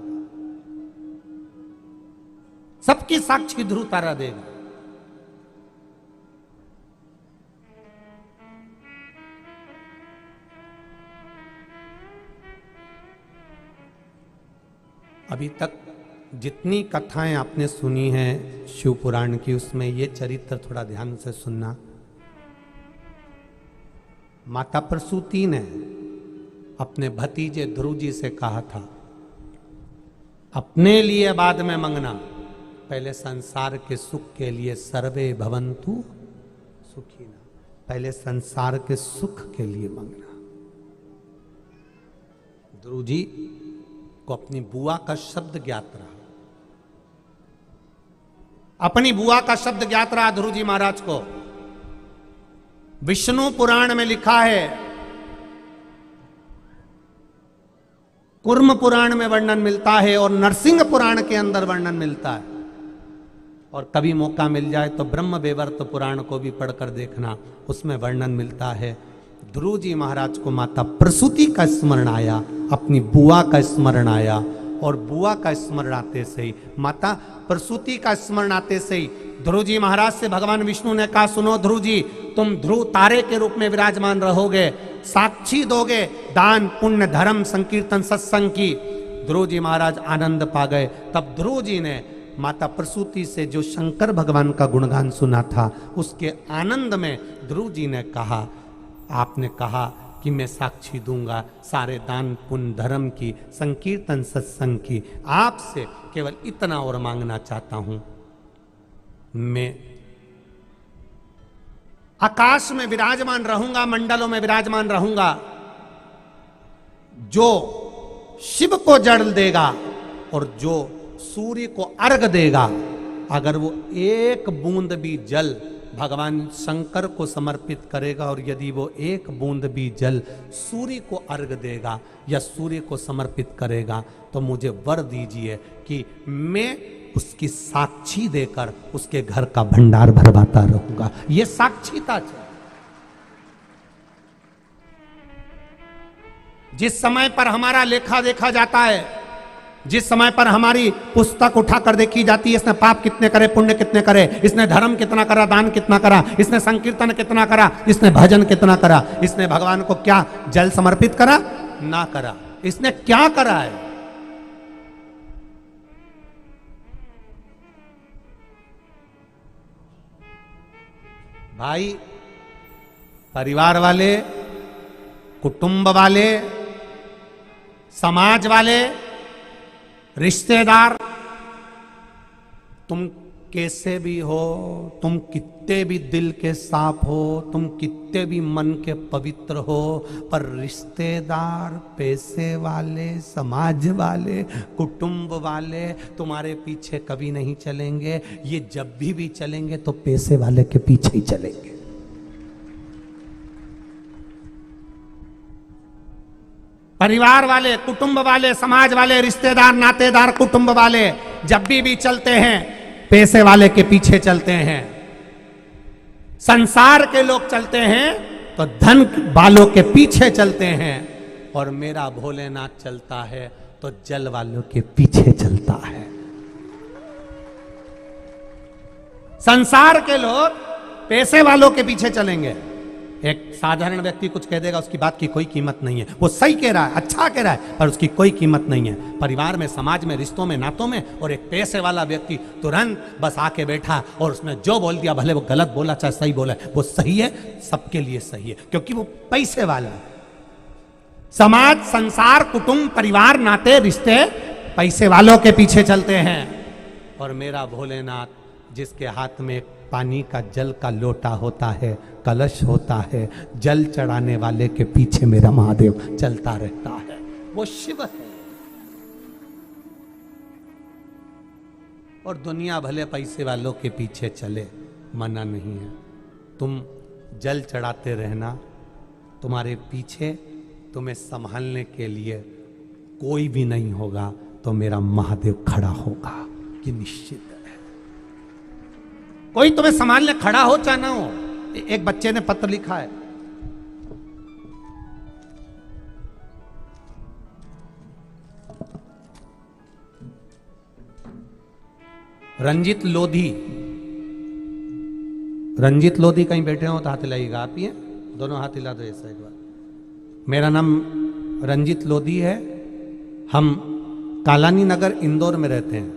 सबकी साक्षी ध्रुव तारा देगा। अभी तक जितनी कथाएं आपने सुनी हैं शिव पुराण की, उसमें ये चरित्र थोड़ा ध्यान से सुनना। माता प्रसूति ने अपने भतीजे ध्रुव जी से कहा था, अपने लिए बाद में मांगना, पहले संसार के सुख के लिए सर्वे भवन्तु सुखिना, पहले संसार के सुख के लिए मांगना। ध्रुव जी को अपनी बुआ का शब्द ज्ञात रहा, अपनी बुआ का शब्द ज्ञात रहा ध्रुव जी महाराज को। विष्णु पुराण में लिखा है, कुर्म पुराण में वर्णन मिलता है और नरसिंह पुराण के अंदर वर्णन मिलता है, और कभी मौका मिल जाए तो ब्रह्म वेवर्त पुराण को भी पढ़कर देखना, उसमें वर्णन मिलता है। ध्रुव जी महाराज को माता प्रसूति का स्मरण आया, अपनी बुआ का स्मरण आया, और बुआ का स्मरण आते से ही, माता प्रसूति का स्मरण आते से ही ध्रुव जी महाराज से भगवान विष्णु ने कहा, सुनो ध्रुव जी, तुम ध्रुव तारे के रूप में विराजमान रहोगे, साक्षी दोगे दान पुण्य धर्म संकीर्तन सत्संग की। ध्रुव जी महाराज आनंद पा गए। तब ध्रुव जी ने माता प्रसूति से जो शंकर भगवान का गुणगान सुना था, उसके आनंद में ध्रुव जी ने कहा, आपने कहा कि मैं साक्षी दूंगा सारे दान पुण्य धर्म की संकीर्तन सत्संग की, आपसे केवल इतना और मांगना चाहता हूं, मैं आकाश में विराजमान रहूंगा, मंडलों में विराजमान रहूंगा, जो शिव को जल देगा और जो सूर्य को अर्घ देगा, अगर वो एक बूंद भी जल भगवान शंकर को समर्पित करेगा, और यदि वो एक बूंद भी जल सूर्य को अर्घ देगा या सूर्य को समर्पित करेगा, तो मुझे वर दीजिए कि मैं उसकी साक्षी देकर उसके घर का भंडार भरवाता रहूंगा। ये साक्षीता है। जिस समय पर हमारा लेखा देखा जाता है, जिस समय पर हमारी पुस्तक उठाकर देखी जाती है, इसने पाप कितने करे, पुण्य कितने करे, इसने धर्म कितना करा, दान कितना करा, इसने संकीर्तन कितना करा, इसने भजन कितना करा, इसने भगवान को क्या जल समर्पित करा, ना करा, इसने क्या करा है। भाई, परिवार वाले, कुटुंब वाले, समाज वाले, रिश्तेदार, तुम कैसे भी हो, तुम कितने भी दिल के साफ हो, तुम कितने भी मन के पवित्र हो, पर रिश्तेदार, पैसे वाले, समाज वाले, कुटुंब वाले तुम्हारे पीछे कभी नहीं चलेंगे। ये जब भी चलेंगे तो पैसे वाले के पीछे ही चलेंगे। परिवार वाले, कुटुंब वाले, समाज वाले, रिश्तेदार, नातेदार, कुटुंब वाले जब भी चलते हैं, पैसे वाले के पीछे चलते हैं। संसार के लोग चलते हैं तो धन वालों के पीछे चलते हैं, और मेरा भोलेनाथ चलता है तो जल वालों के पीछे चलता है। संसार के लोग पैसे वालों के पीछे चलेंगे। एक साधारण व्यक्ति कुछ कह देगा, उसकी बात की कोई कीमत नहीं है, वो सही कह रहा है, अच्छा कह रहा है, पर उसकी कोई कीमत नहीं है। परिवार में, समाज में, रिश्तों में, नातों में, और एक पैसे वाला व्यक्ति तुरंत बस आके बैठा और उसने जो बोल दिया, भले वो गलत बोला चाहे सही बोला, वो सही है, सबके लिए सही है, क्योंकि वो पैसे वाला है। समाज, संसार, कुटुंब, परिवार, नाते, रिश्ते पैसे वालों के पीछे चलते हैं, और मेरा भोलेनाथ जिसके हाथ में पानी का जल का लोटा होता है, कलश होता है, जल चढ़ाने वाले के पीछे मेरा महादेव चलता रहता है। वो शिव है। और दुनिया भले पैसे वालों के पीछे चले, मना नहीं है। तुम जल चढ़ाते रहना, तुम्हारे पीछे तुम्हें संभालने के लिए कोई भी नहीं होगा, तो मेरा महादेव खड़ा होगा, कि निश्चित है। कोई तुम्हें संभालने खड़ा हो चाहे ना हो। एक बच्चे ने पत्र लिखा है, रंजित लोधी, रंजित लोधी कहीं बैठे हो तो हाथ हिलाइएगा। आप ही हैं? दोनों हाथ हिला दो ऐसा एक बार। मेरा नाम रंजित लोधी है। हम कालानी नगर इंदौर में रहते हैं।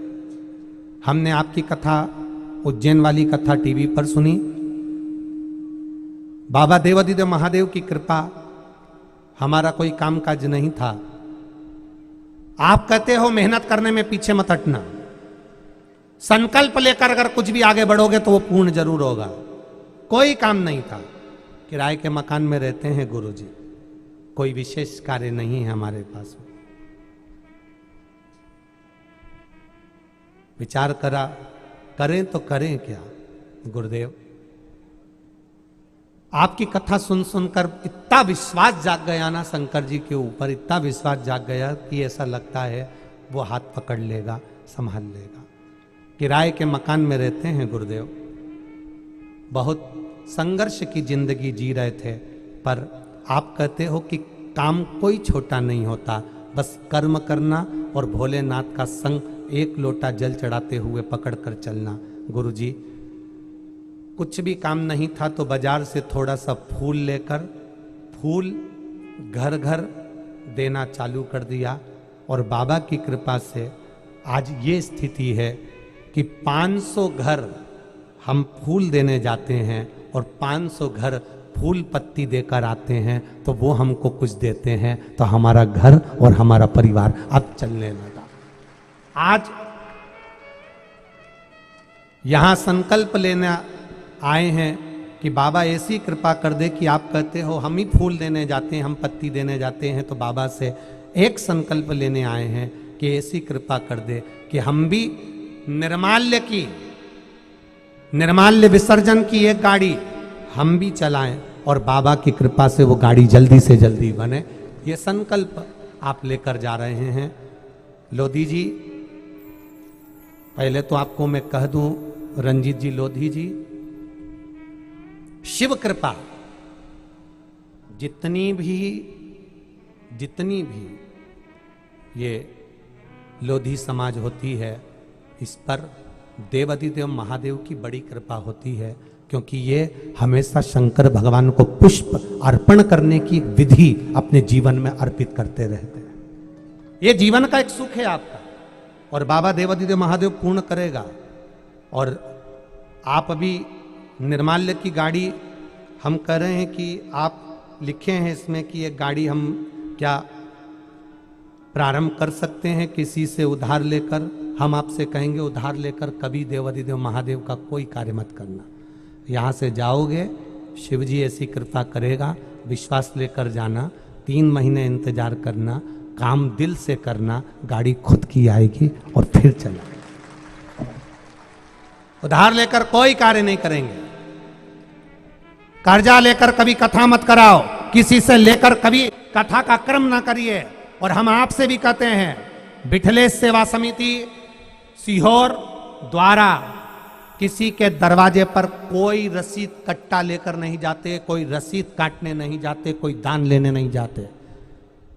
हमने आपकी कथा, उज्जैन वाली कथा टीवी पर सुनी। बाबा देवाधिदेव महादेव की कृपा, हमारा कोई कामकाज नहीं था। आप कहते हो मेहनत करने में पीछे मत हटना, संकल्प लेकर अगर कुछ भी आगे बढ़ोगे तो वो पूर्ण जरूर होगा। कोई काम नहीं था, किराए के मकान में रहते हैं गुरुजी, कोई विशेष कार्य नहीं है हमारे पास। विचार करा, करें तो करें क्या गुरुदेव। आपकी कथा सुन सुनकर इतना विश्वास जाग गया ना शंकर जी के ऊपर, इतना विश्वास जाग गया कि ऐसा लगता है वो हाथ पकड़ लेगा, संभाल लेगा। किराए के मकान में रहते हैं गुरुदेव, बहुत संघर्ष की जिंदगी जी रहे थे। पर आप कहते हो कि काम कोई छोटा नहीं होता, बस कर्म करना और भोलेनाथ का संग एक लोटा जल चढ़ाते हुए पकड़ कर चलना। गुरुजी, कुछ भी काम नहीं था तो बाजार से थोड़ा सा फूल लेकर फूल घर घर देना चालू कर दिया, और बाबा की कृपा से आज ये स्थिति है कि 500 घर हम फूल देने जाते हैं और 500 घर फूल पत्ती देकर आते हैं, तो वो हमको कुछ देते हैं, तो हमारा घर और हमारा परिवार अब चलने लगा। आज यहां संकल्प लेने आए हैं कि बाबा ऐसी कृपा कर दे कि आप कहते हो हम ही फूल देने जाते हैं, हम पत्ती देने जाते हैं, तो बाबा से एक संकल्प लेने आए हैं कि ऐसी कृपा कर दे कि हम भी निर्माल्य विसर्जन की एक गाड़ी हम भी चलाएं और बाबा की कृपा से वो गाड़ी जल्दी से जल्दी बने। ये संकल्प आप लेकर जा रहे हैं। लोधी जी, पहले तो आपको मैं कह दूं रंजीत जी, लोधी जी, शिव कृपा जितनी भी ये लोधी समाज होती है, इस पर देवाधिदेव महादेव की बड़ी कृपा होती है, क्योंकि ये हमेशा शंकर भगवान को पुष्प अर्पण करने की विधि अपने जीवन में अर्पित करते रहते हैं। ये जीवन का एक सुख है आपका, और बाबा देवाधिदेव महादेव पूर्ण करेगा। और आप अभी निर्माल्य की गाड़ी, हम कह रहे हैं कि आप लिखे हैं इसमें कि एक गाड़ी हम क्या प्रारंभ कर सकते हैं किसी से उधार लेकर। हम आपसे कहेंगे उधार लेकर कभी देवाधिदेव महादेव का कोई कार्य मत करना। यहाँ से जाओगे, शिव जी ऐसी कृपा करेगा, विश्वास लेकर जाना, 3 महीने इंतजार करना, काम दिल से करना, गाड़ी खुद की आएगी और फिर चला। उधार लेकर कोई कार्य नहीं करेंगे। कर्जा लेकर कभी कथा मत कराओ, किसी से लेकर कभी कथा का क्रम ना करिए। और हम आपसे भी कहते हैं, बिठलेश सेवा समिति सीहोर द्वारा किसी के दरवाजे पर कोई रसीद कट्टा लेकर नहीं जाते, कोई रसीद काटने नहीं जाते, कोई दान लेने नहीं जाते।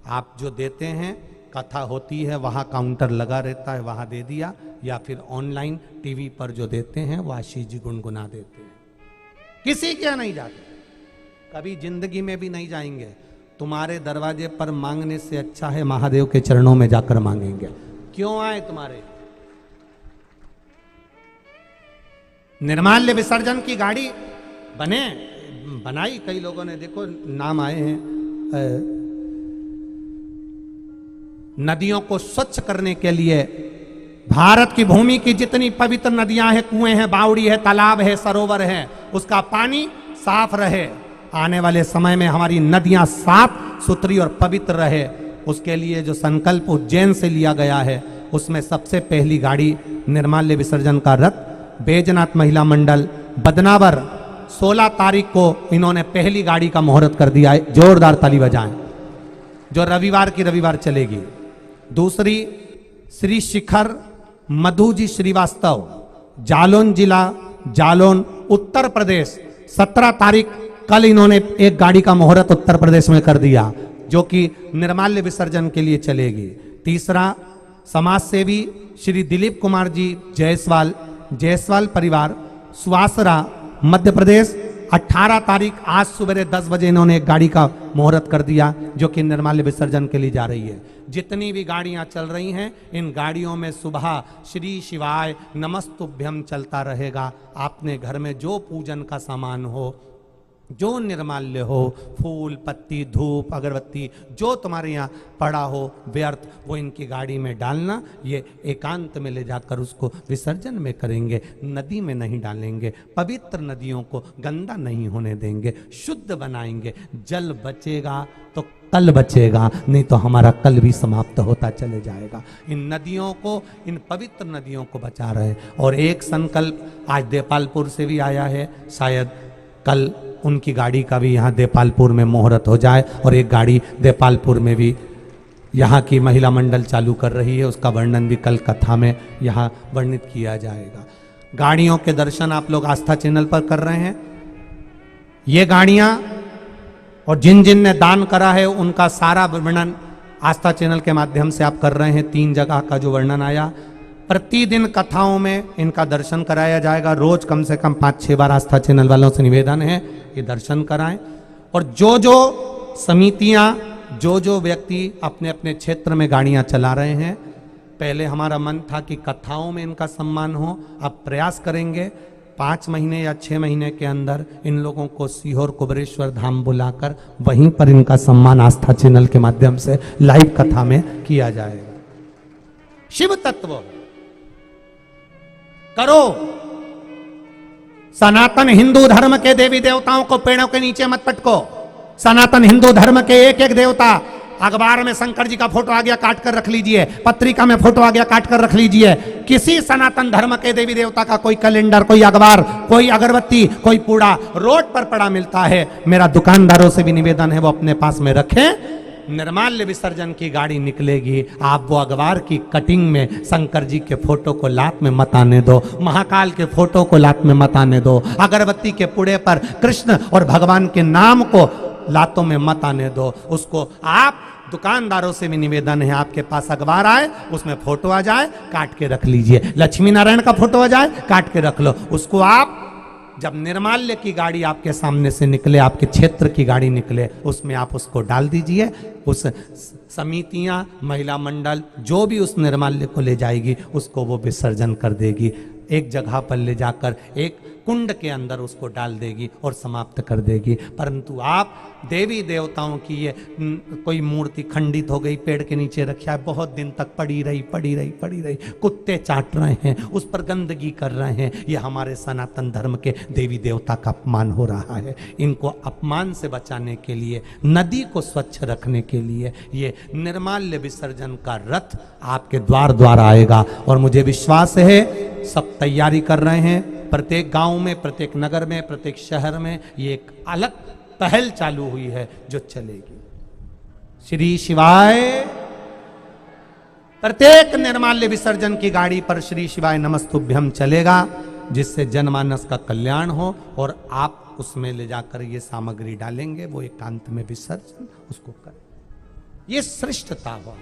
आप जो देते हैं, कथा होती है वहाँ काउंटर लगा रहता है, वहाँ दे दिया, या फिर ऑनलाइन टीवी पर जो देते हैं वो आशीष जी गुनगुना देते हैं। किसी के नहीं जाते, कभी जिंदगी में भी नहीं जाएंगे। तुम्हारे दरवाजे पर मांगने से अच्छा है महादेव के चरणों में जाकर मांगेंगे। क्यों आए तुम्हारे? निर्माल्य विसर्जन की गाड़ी बनाई कई लोगों ने, देखो नाम आए हैं। नदियों को स्वच्छ करने के लिए भारत की भूमि की जितनी पवित्र नदियां हैं, कुएं हैं, बावड़ी है, तालाब है, सरोवर है, उसका पानी साफ रहे। आने वाले समय में हमारी नदियां साफ सुथरी और पवित्र रहे, उसके लिए जो संकल्प उज्जैन से लिया गया है, उसमें सबसे पहली गाड़ी निर्माल्य विसर्जन का रथ बैजनाथ महिला मंडल बदनावर 16 तारीख को इन्होंने पहली गाड़ी का मुहूर्त कर दिया है। जोरदार ताली बजाएं, जो रविवार की रविवार चलेगी। दूसरी श्री शिखर मधु जी श्रीवास्तव, जालौन जिला, जालौन उत्तर प्रदेश, 17 तारीख कल इन्होंने एक गाड़ी का मुहूर्त उत्तर प्रदेश में कर दिया, जो कि निर्माल्य विसर्जन के लिए चलेगी। तीसरा समाज सेवी श्री दिलीप कुमार जी जायसवाल, जायसवाल परिवार, सुवासरा, मध्य प्रदेश। 18 तारीख आज सुबह 10 बजे इन्होंने एक गाड़ी का मुहूर्त कर दिया जो कि निर्माल्य विसर्जन के लिए जा रही है। जितनी भी गाड़ियां चल रही हैं, इन गाड़ियों में सुबह श्री शिवाय नमस्तुभ्यम चलता रहेगा। आपने घर में जो पूजन का सामान हो, जो निर्माल्य हो, फूल पत्ती धूप अगरबत्ती जो तुम्हारे यहाँ पड़ा हो व्यर्थ, वो इनकी गाड़ी में डालना। ये एकांत में ले जाकर उसको विसर्जन में करेंगे, नदी में नहीं डालेंगे। पवित्र नदियों को गंदा नहीं होने देंगे, शुद्ध बनाएंगे। जल बचेगा तो कल बचेगा, नहीं तो हमारा कल भी समाप्त होता चले जाएगा। इन नदियों को, इन पवित्र नदियों को बचा रहे। और एक संकल्प आज देपालपुर से भी आया है, शायद कल उनकी गाड़ी का भी यहाँ देपालपुर में मुहूर्त हो जाए। और एक गाड़ी देपालपुर में भी यहाँ की महिला मंडल चालू कर रही है, उसका वर्णन भी कल कथा में यहाँ वर्णित किया जाएगा। गाड़ियों के दर्शन आप लोग आस्था चैनल पर कर रहे हैं। ये गाड़ियाँ और जिन जिन ने दान करा है उनका सारा वर्णन आस्था चैनल के माध्यम से आप कर रहे हैं। 3 जगह का जो वर्णन आया, प्रतिदिन कथाओं में इनका दर्शन कराया जाएगा। रोज कम से कम 5-6 बार आस्था चैनल वालों से निवेदन है कि दर्शन कराएं। और जो जो समितियां, जो जो व्यक्ति अपने अपने क्षेत्र में गाड़ियां चला रहे हैं, पहले हमारा मन था कि कथाओं में इनका सम्मान हो। अब प्रयास करेंगे 5 महीने या 6 महीने के अंदर इन लोगों को सीहोर कुबेरेश्वर धाम बुलाकर वहीं पर इनका सम्मान आस्था चैनल के माध्यम से लाइव कथा में किया जाएगा। शिव तत्व करो। सनातन हिंदू धर्म के देवी देवताओं को पेड़ों के नीचे मत पटको। सनातन हिंदू धर्म के एक एक देवता, अखबार में शंकर जी का फोटो आ गया काट कर रख लीजिए, पत्रिका में फोटो आ गया काट कर रख लीजिए। किसी सनातन धर्म के देवी देवता का कोई कैलेंडर, कोई अखबार, कोई अगरबत्ती, कोई पूड़ा रोड पर पड़ा मिलता है, मेरा दुकानदारों से भी निवेदन है वो अपने पास में रखें। निर्माल्य विसर्जन की गाड़ी निकलेगी, आप वो अखबार की कटिंग में शंकर जी के फोटो को लात में मत आने दो, महाकाल के फोटो को लात में मत आने दो, अगरबत्ती के पुड़े पर कृष्ण और भगवान के नाम को लातों में मत आने दो। उसको आप दुकानदारों से भी निवेदन है, आपके पास अखबार आए उसमें फोटो आ जाए काट के रख लीजिए, लक्ष्मी नारायण का फोटो आ जाए काट के रख लो। उसको आप जब निर्माल्य की गाड़ी आपके सामने से निकले, आपके क्षेत्र की गाड़ी निकले, उसमें आप उसको डाल दीजिए। उस समितियां, महिला मंडल जो भी उस निर्माल्य को ले जाएगी उसको वो विसर्जन कर देगी। एक जगह पर ले जाकर एक कुंड के अंदर उसको डाल देगी और समाप्त कर देगी। परंतु आप देवी देवताओं की ये कोई मूर्ति खंडित हो गई, पेड़ के नीचे रखा है, बहुत दिन तक पड़ी रही, कुत्ते चाट रहे हैं, उस पर गंदगी कर रहे हैं, ये हमारे सनातन धर्म के देवी देवता का अपमान हो रहा है। इनको अपमान से बचाने के लिए, नदी को स्वच्छ रखने के लिए ये निर्माल्य विसर्जन का रथ आपके द्वार द्वार आएगा। और मुझे विश्वास है सब तैयारी कर रहे हैं। प्रत्येक गांव में, प्रत्येक नगर में, प्रत्येक शहर में ये एक अलग पहल चालू हुई है जो चलेगी। श्री शिवाय। प्रत्येक निर्माल्य विसर्जन की गाड़ी पर श्री शिवाय नमस्तुभ्यम चलेगा, जिससे जनमानस का कल्याण हो। और आप उसमें ले जाकर ये सामग्री डालेंगे, वो एकांत में विसर्जन उसको करें। ये श्रेष्ठता हो।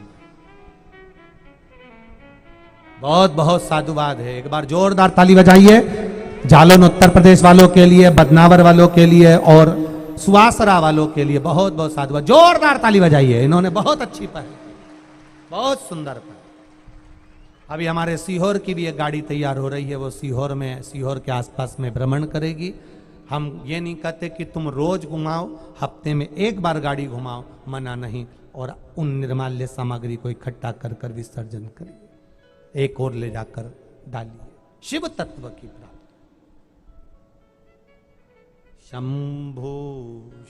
बहुत बहुत साधुवाद है। एक बार जोरदार ताली बजाइए जालन उत्तर प्रदेश वालों के लिए, बदनावर वालों के लिए और सुवासरा वालों के लिए। बहुत बहुत साधुवाद, जोरदार ताली बजाइए। इन्होंने बहुत अच्छी पहल, बहुत सुंदर पहल। अभी हमारे सीहोर की भी एक गाड़ी तैयार हो रही है, वो सीहोर में, सीहोर के आसपास में भ्रमण करेगी। हम ये नहीं कहते कि तुम रोज घुमाओ, हफ्ते में एक बार गाड़ी घुमाओ, मना नहीं। और उन निर्माल्य सामग्री को इकट्ठा कर कर विसर्जन करिए, एक और ले जाकर डालिए। शिव तत्व की प्राप्ति। शंभु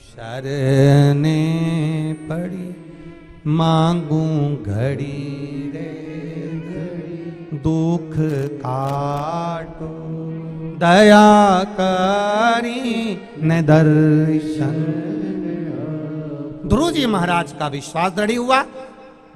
शरणे पड़ी मांगू घड़ी रे घड़ी, दुख काटो दया करी न दर्शन। ध्रुव जी महाराज का विश्वास दृढ़ हुआ।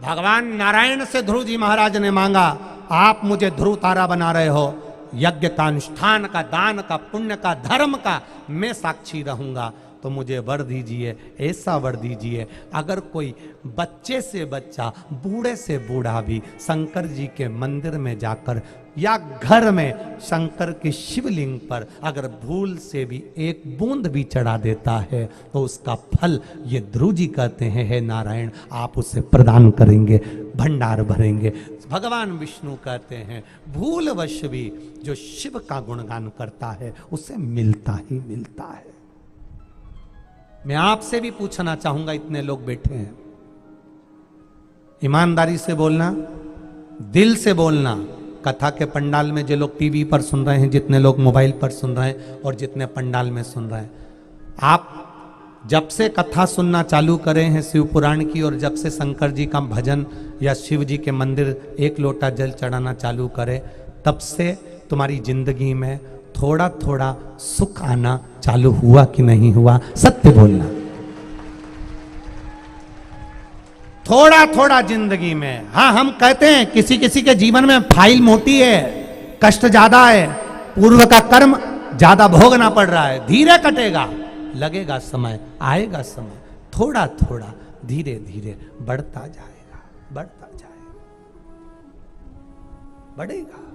भगवान नारायण से ध्रुव जी महाराज ने मांगा, आप मुझे ध्रुव तारा बना रहे हो, यज्ञ का, अनुष्ठान का, दान का, पुण्य का, धर्म का मैं साक्षी रहूंगा। तो मुझे वर दीजिए, ऐसा वर दीजिए अगर कोई बच्चे से बच्चा, बूढ़े से बूढ़ा भी शंकर जी के मंदिर में जाकर या घर में शंकर के शिवलिंग पर अगर भूल से भी एक बूंद भी चढ़ा देता है तो उसका फल ये ध्रुव जी कहते हैं, हे नारायण आप उसे प्रदान करेंगे, भंडार भरेंगे। भगवान विष्णु कहते हैं भूलवश भी जो शिव का गुणगान करता है उसे मिलता ही मिलता है। मैं आपसे भी पूछना चाहूंगा, इतने लोग बैठे हैं, ईमानदारी से बोलना, दिल से बोलना। कथा के पंडाल में जो लोग टीवी पर सुन रहे हैं, जितने लोग मोबाइल पर सुन रहे हैं और जितने पंडाल में सुन रहे हैं, आप जब से कथा सुनना चालू करे हैं शिव पुराण की और जब से शंकर जी का भजन या शिव जी के मंदिर एक लोटा जल चढ़ाना चालू करे, तब से तुम्हारी जिंदगी में थोड़ा थोड़ा सुख आना चालू हुआ कि नहीं हुआ? सत्य बोलना। थोड़ा थोड़ा जिंदगी में। हाँ, हम कहते हैं किसी किसी के जीवन में फाइल मोटी है, कष्ट ज्यादा है, पूर्व का कर्म ज्यादा भोगना पड़ रहा है, धीरे कटेगा, लगेगा समय, आएगा समय, थोड़ा थोड़ा धीरे धीरे बढ़ता जाएगा, बढ़ता जाएगा, बढ़ेगा।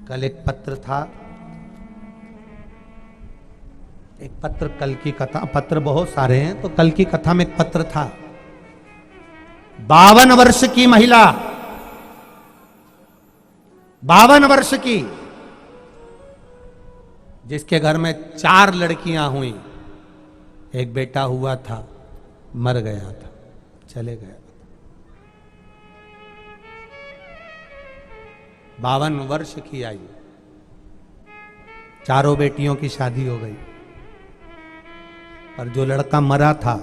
कल एक पत्र था, एक पत्र, कल की कथा, पत्र बहुत सारे हैं तो कल की कथा में एक पत्र था। 52 वर्ष की महिला, 52 वर्ष की, जिसके घर में 4 लड़कियां हुई, एक बेटा हुआ था, मर गया था, चले गया। 52 वर्ष की आयु, चारों बेटियों की शादी हो गई, पर जो लड़का मरा था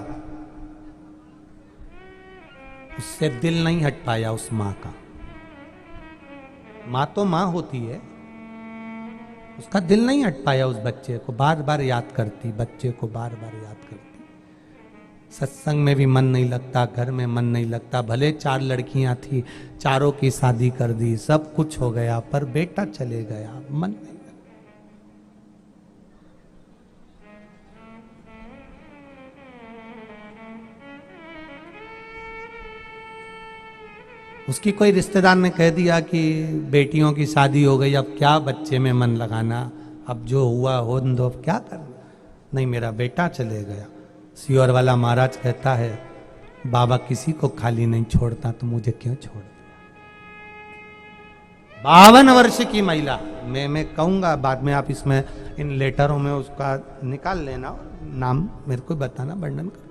उससे दिल नहीं हट पाया उस मां का। मां तो मां होती है, उसका दिल नहीं हट पाया उस बच्चे को, बार बार याद करती, बच्चे को बार बार याद करती। सत्संग में भी मन नहीं लगता, घर में मन नहीं लगता, भले 4 लड़कियां थी, चारों की शादी कर दी, सब कुछ हो गया, पर बेटा चले गया, मन नहीं। उसकी कोई रिश्तेदार ने कह दिया कि बेटियों की शादी हो गई, अब क्या बच्चे में मन लगाना, अब जो हुआ हो दो, अब क्या करना। नहीं, मेरा बेटा चले गया। सियोर वाला महाराज कहता है बाबा किसी को खाली नहीं छोड़ता, तो मुझे क्यों छोड़ दिया। 52 वर्ष की महिला, मैं कहूंगा बाद में, आप इसमें इन लेटरों में उसका निकाल लेना, नाम मेरे को बताना, वर्णन कर।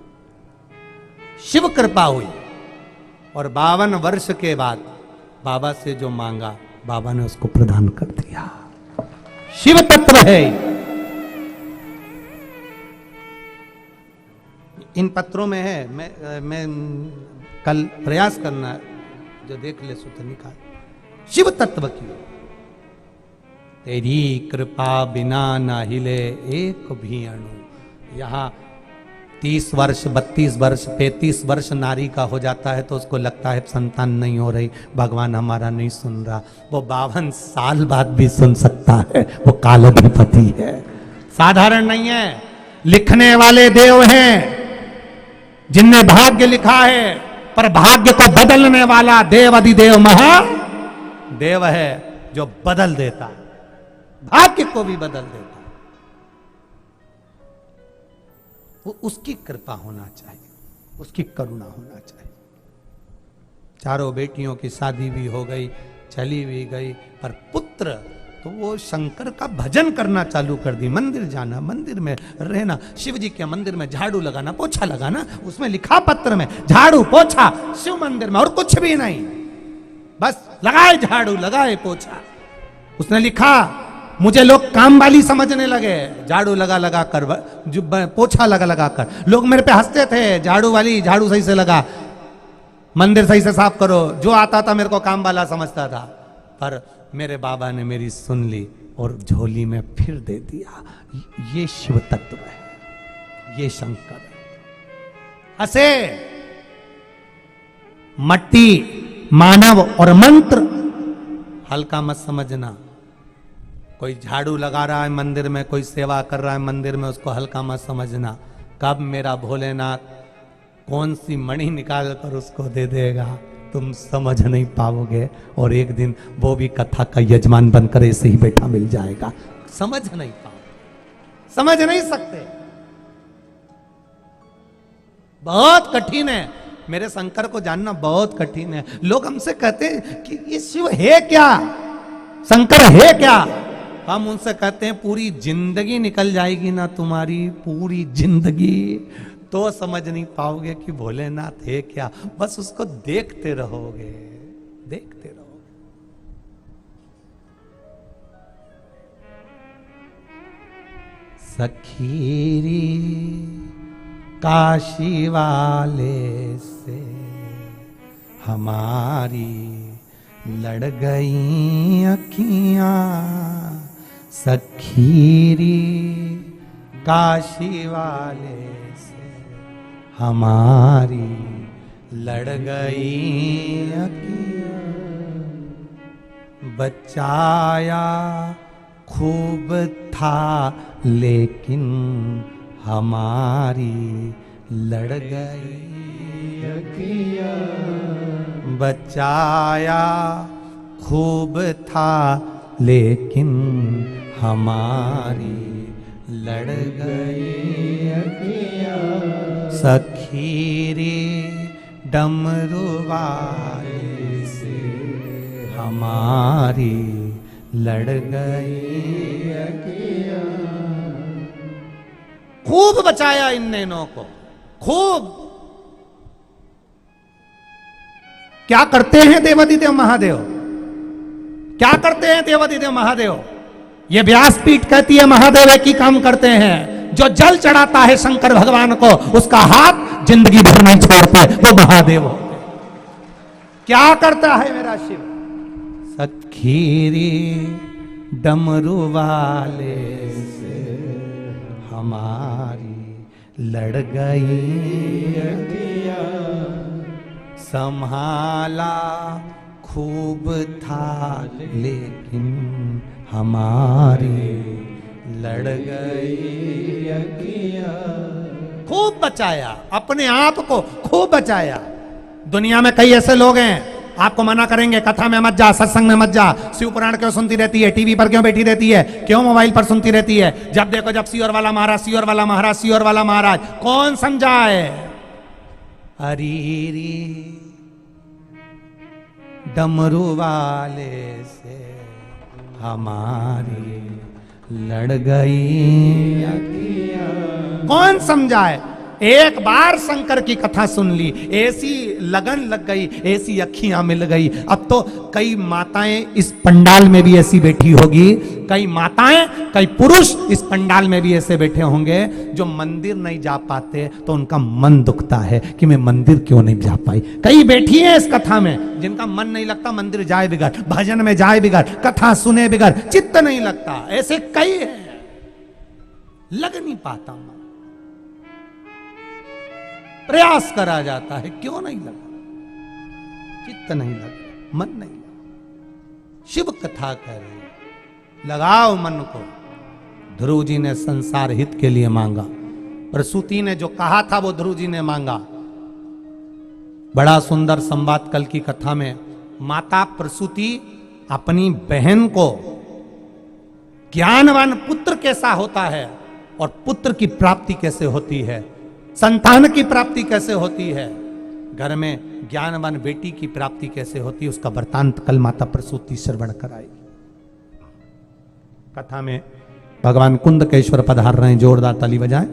शिव कृपा हुई और 52 वर्ष के बाद बाबा से जो मांगा बाबा ने उसको प्रदान कर दिया। शिव तत्व है। इन पत्रों में है, मैं कल प्रयास करना, जो देख ले सुत निकाल। शिव तत्व की तेरी कृपा बिना ना हिले एक भी अणु। यहां 30 वर्ष, 32 वर्ष, 35 वर्ष नारी का हो जाता है तो उसको लगता है संतान नहीं हो रही, भगवान हमारा नहीं सुन रहा। वो 52 साल बाद भी सुन सकता है, वो कालाधिपति है, साधारण नहीं है। लिखने वाले देव हैं जिनने भाग्य लिखा है, पर भाग्य को बदलने वाला देव अधिदेव महादेव है जो बदल देता, भाग्य को भी बदल देता। वो उसकी कृपा होना चाहिए, उसकी करुणा होना चाहिए। चारों बेटियों की शादी भी हो गई, चली भी गई, पर पुत्र तो वो शंकर का भजन करना चालू कर दी। मंदिर जाना, मंदिर में रहना, शिव जी के मंदिर में झाड़ू लगाना, पोछा लगाना, उसमें लिखा पत्र में झाड़ू पोछा शिव मंदिर में, और कुछ भी नहीं, बस लगाए झाड़ू, लगाए पोछा। उसने लिखा, मुझे लोग काम वाली समझने लगे, झाड़ू लगा लगा कर, पोछा लगा लगा कर। लोग मेरे पे हंसते थे, झाड़ू वाली, झाड़ू सही से लगा, मंदिर सही से साफ करो। जो आता था मेरे को काम वाला समझता था, पर मेरे बाबा ने मेरी सुन ली और झोली में फिर दे दिया। ये शिव तत्व है, ये शंकर है। हंसे, मट्टी, मानव और मंत्र हल्का मत समझना। कोई झाड़ू लगा रहा है मंदिर में, कोई सेवा कर रहा है मंदिर में, उसको हल्का मत समझना। कब मेरा भोलेनाथ कौन सी मणि निकाल कर उसको दे देगा तुम समझ नहीं पाओगे, और एक दिन वो भी कथा का यजमान बनकर ऐसे ही बैठा मिल जाएगा। समझ नहीं पाओगे, समझ नहीं सकते, बहुत कठिन है। मेरे शंकर को जानना बहुत कठिन है। लोग हमसे कहते हैं कि ये शिव है क्या, शंकर है क्या। हम उनसे कहते हैं पूरी जिंदगी निकल जाएगी ना तुम्हारी, पूरी जिंदगी, तो समझ नहीं पाओगे कि भोलेनाथ है क्या। बस उसको देखते रहोगे, देखते रहोगे। सखीरी काशी वाले से हमारी लड़ गई अखियां, सखीरी काशी वाले से हमारी लड़ गई अखियां। बचाया खूब था लेकिन हमारी लड़ गई अखियां। बचाया खूब था लेकिन हमारी लड़ गई अखियां। सखीरी डमरू वाले से हमारी लड़ गई अखियां। खूब बचाया इन नैनों को, खूब। क्या करते हैं देवादिदेव महादेव, क्या करते हैं देवादिदेव महादेव। ये व्यासपीठ कहती है महादेव एक ही काम करते हैं, जो जल चढ़ाता है शंकर भगवान को उसका हाथ जिंदगी भर नहीं छोड़ते, वो महादेव होते। क्या करता है मेरा शिव। सखीरी डमरू वाले से हमारी लड़ गई अखियां। संभाला खूब था लेकिन हमारी लड़ गई अखियां। खूब बचाया, अपने आप को खूब बचाया। दुनिया में कई ऐसे लोग हैं आपको मना करेंगे कथा में मत जा, सत्संग में मत जा, शिव पुराण क्यों सुनती रहती है, टीवी पर क्यों बैठी रहती है, क्यों मोबाइल पर सुनती रहती है, जब देखो जब सियोर वाला महाराज, सियोर वाला महाराज, सियोर वाला महाराज। कौन समझाए। अरीरी डमरू वाले से हमारी लड़ गई अखियां। कौन समझाए। एक बार शंकर की कथा सुन ली, ऐसी लगन लग गई, ऐसी अखियां मिल गई। अब तो कई माताएं इस पंडाल में भी ऐसी बैठी होगी, कई माताएं, कई पुरुष इस पंडाल में भी ऐसे बैठे होंगे जो मंदिर नहीं जा पाते तो उनका मन दुखता है कि मैं मंदिर क्यों नहीं जा पाई। कई बैठी हैं इस कथा में जिनका मन नहीं लगता, मंदिर जाए बिगर, भजन में जाए बिगर, कथा सुने बिगर, चित्त नहीं लगता। ऐसे कई हैं, लग नहीं पाता मन, प्रयास करा जाता है, क्यों नहीं लगा, चित्त नहीं लगा, मन नहीं लगा। शिव कथा कह रही, लगाओ मन को। ध्रुव जी ने संसार हित के लिए मांगा, प्रसूति ने जो कहा था वो ध्रुव जी ने मांगा। बड़ा सुंदर संवाद कल की कथा में माता प्रसूति अपनी बहन को, ज्ञानवान पुत्र कैसा होता है और पुत्र की प्राप्ति कैसे होती है, संतान की प्राप्ति कैसे होती है, घर में ज्ञानवान बेटी की प्राप्ति कैसे होती है, उसका वृतांत कल माता प्रसूति श्रवण कराएगी। कथा में भगवान कुंदकेश्वर पधार रहे हैं, जोरदार ताली बजाएं।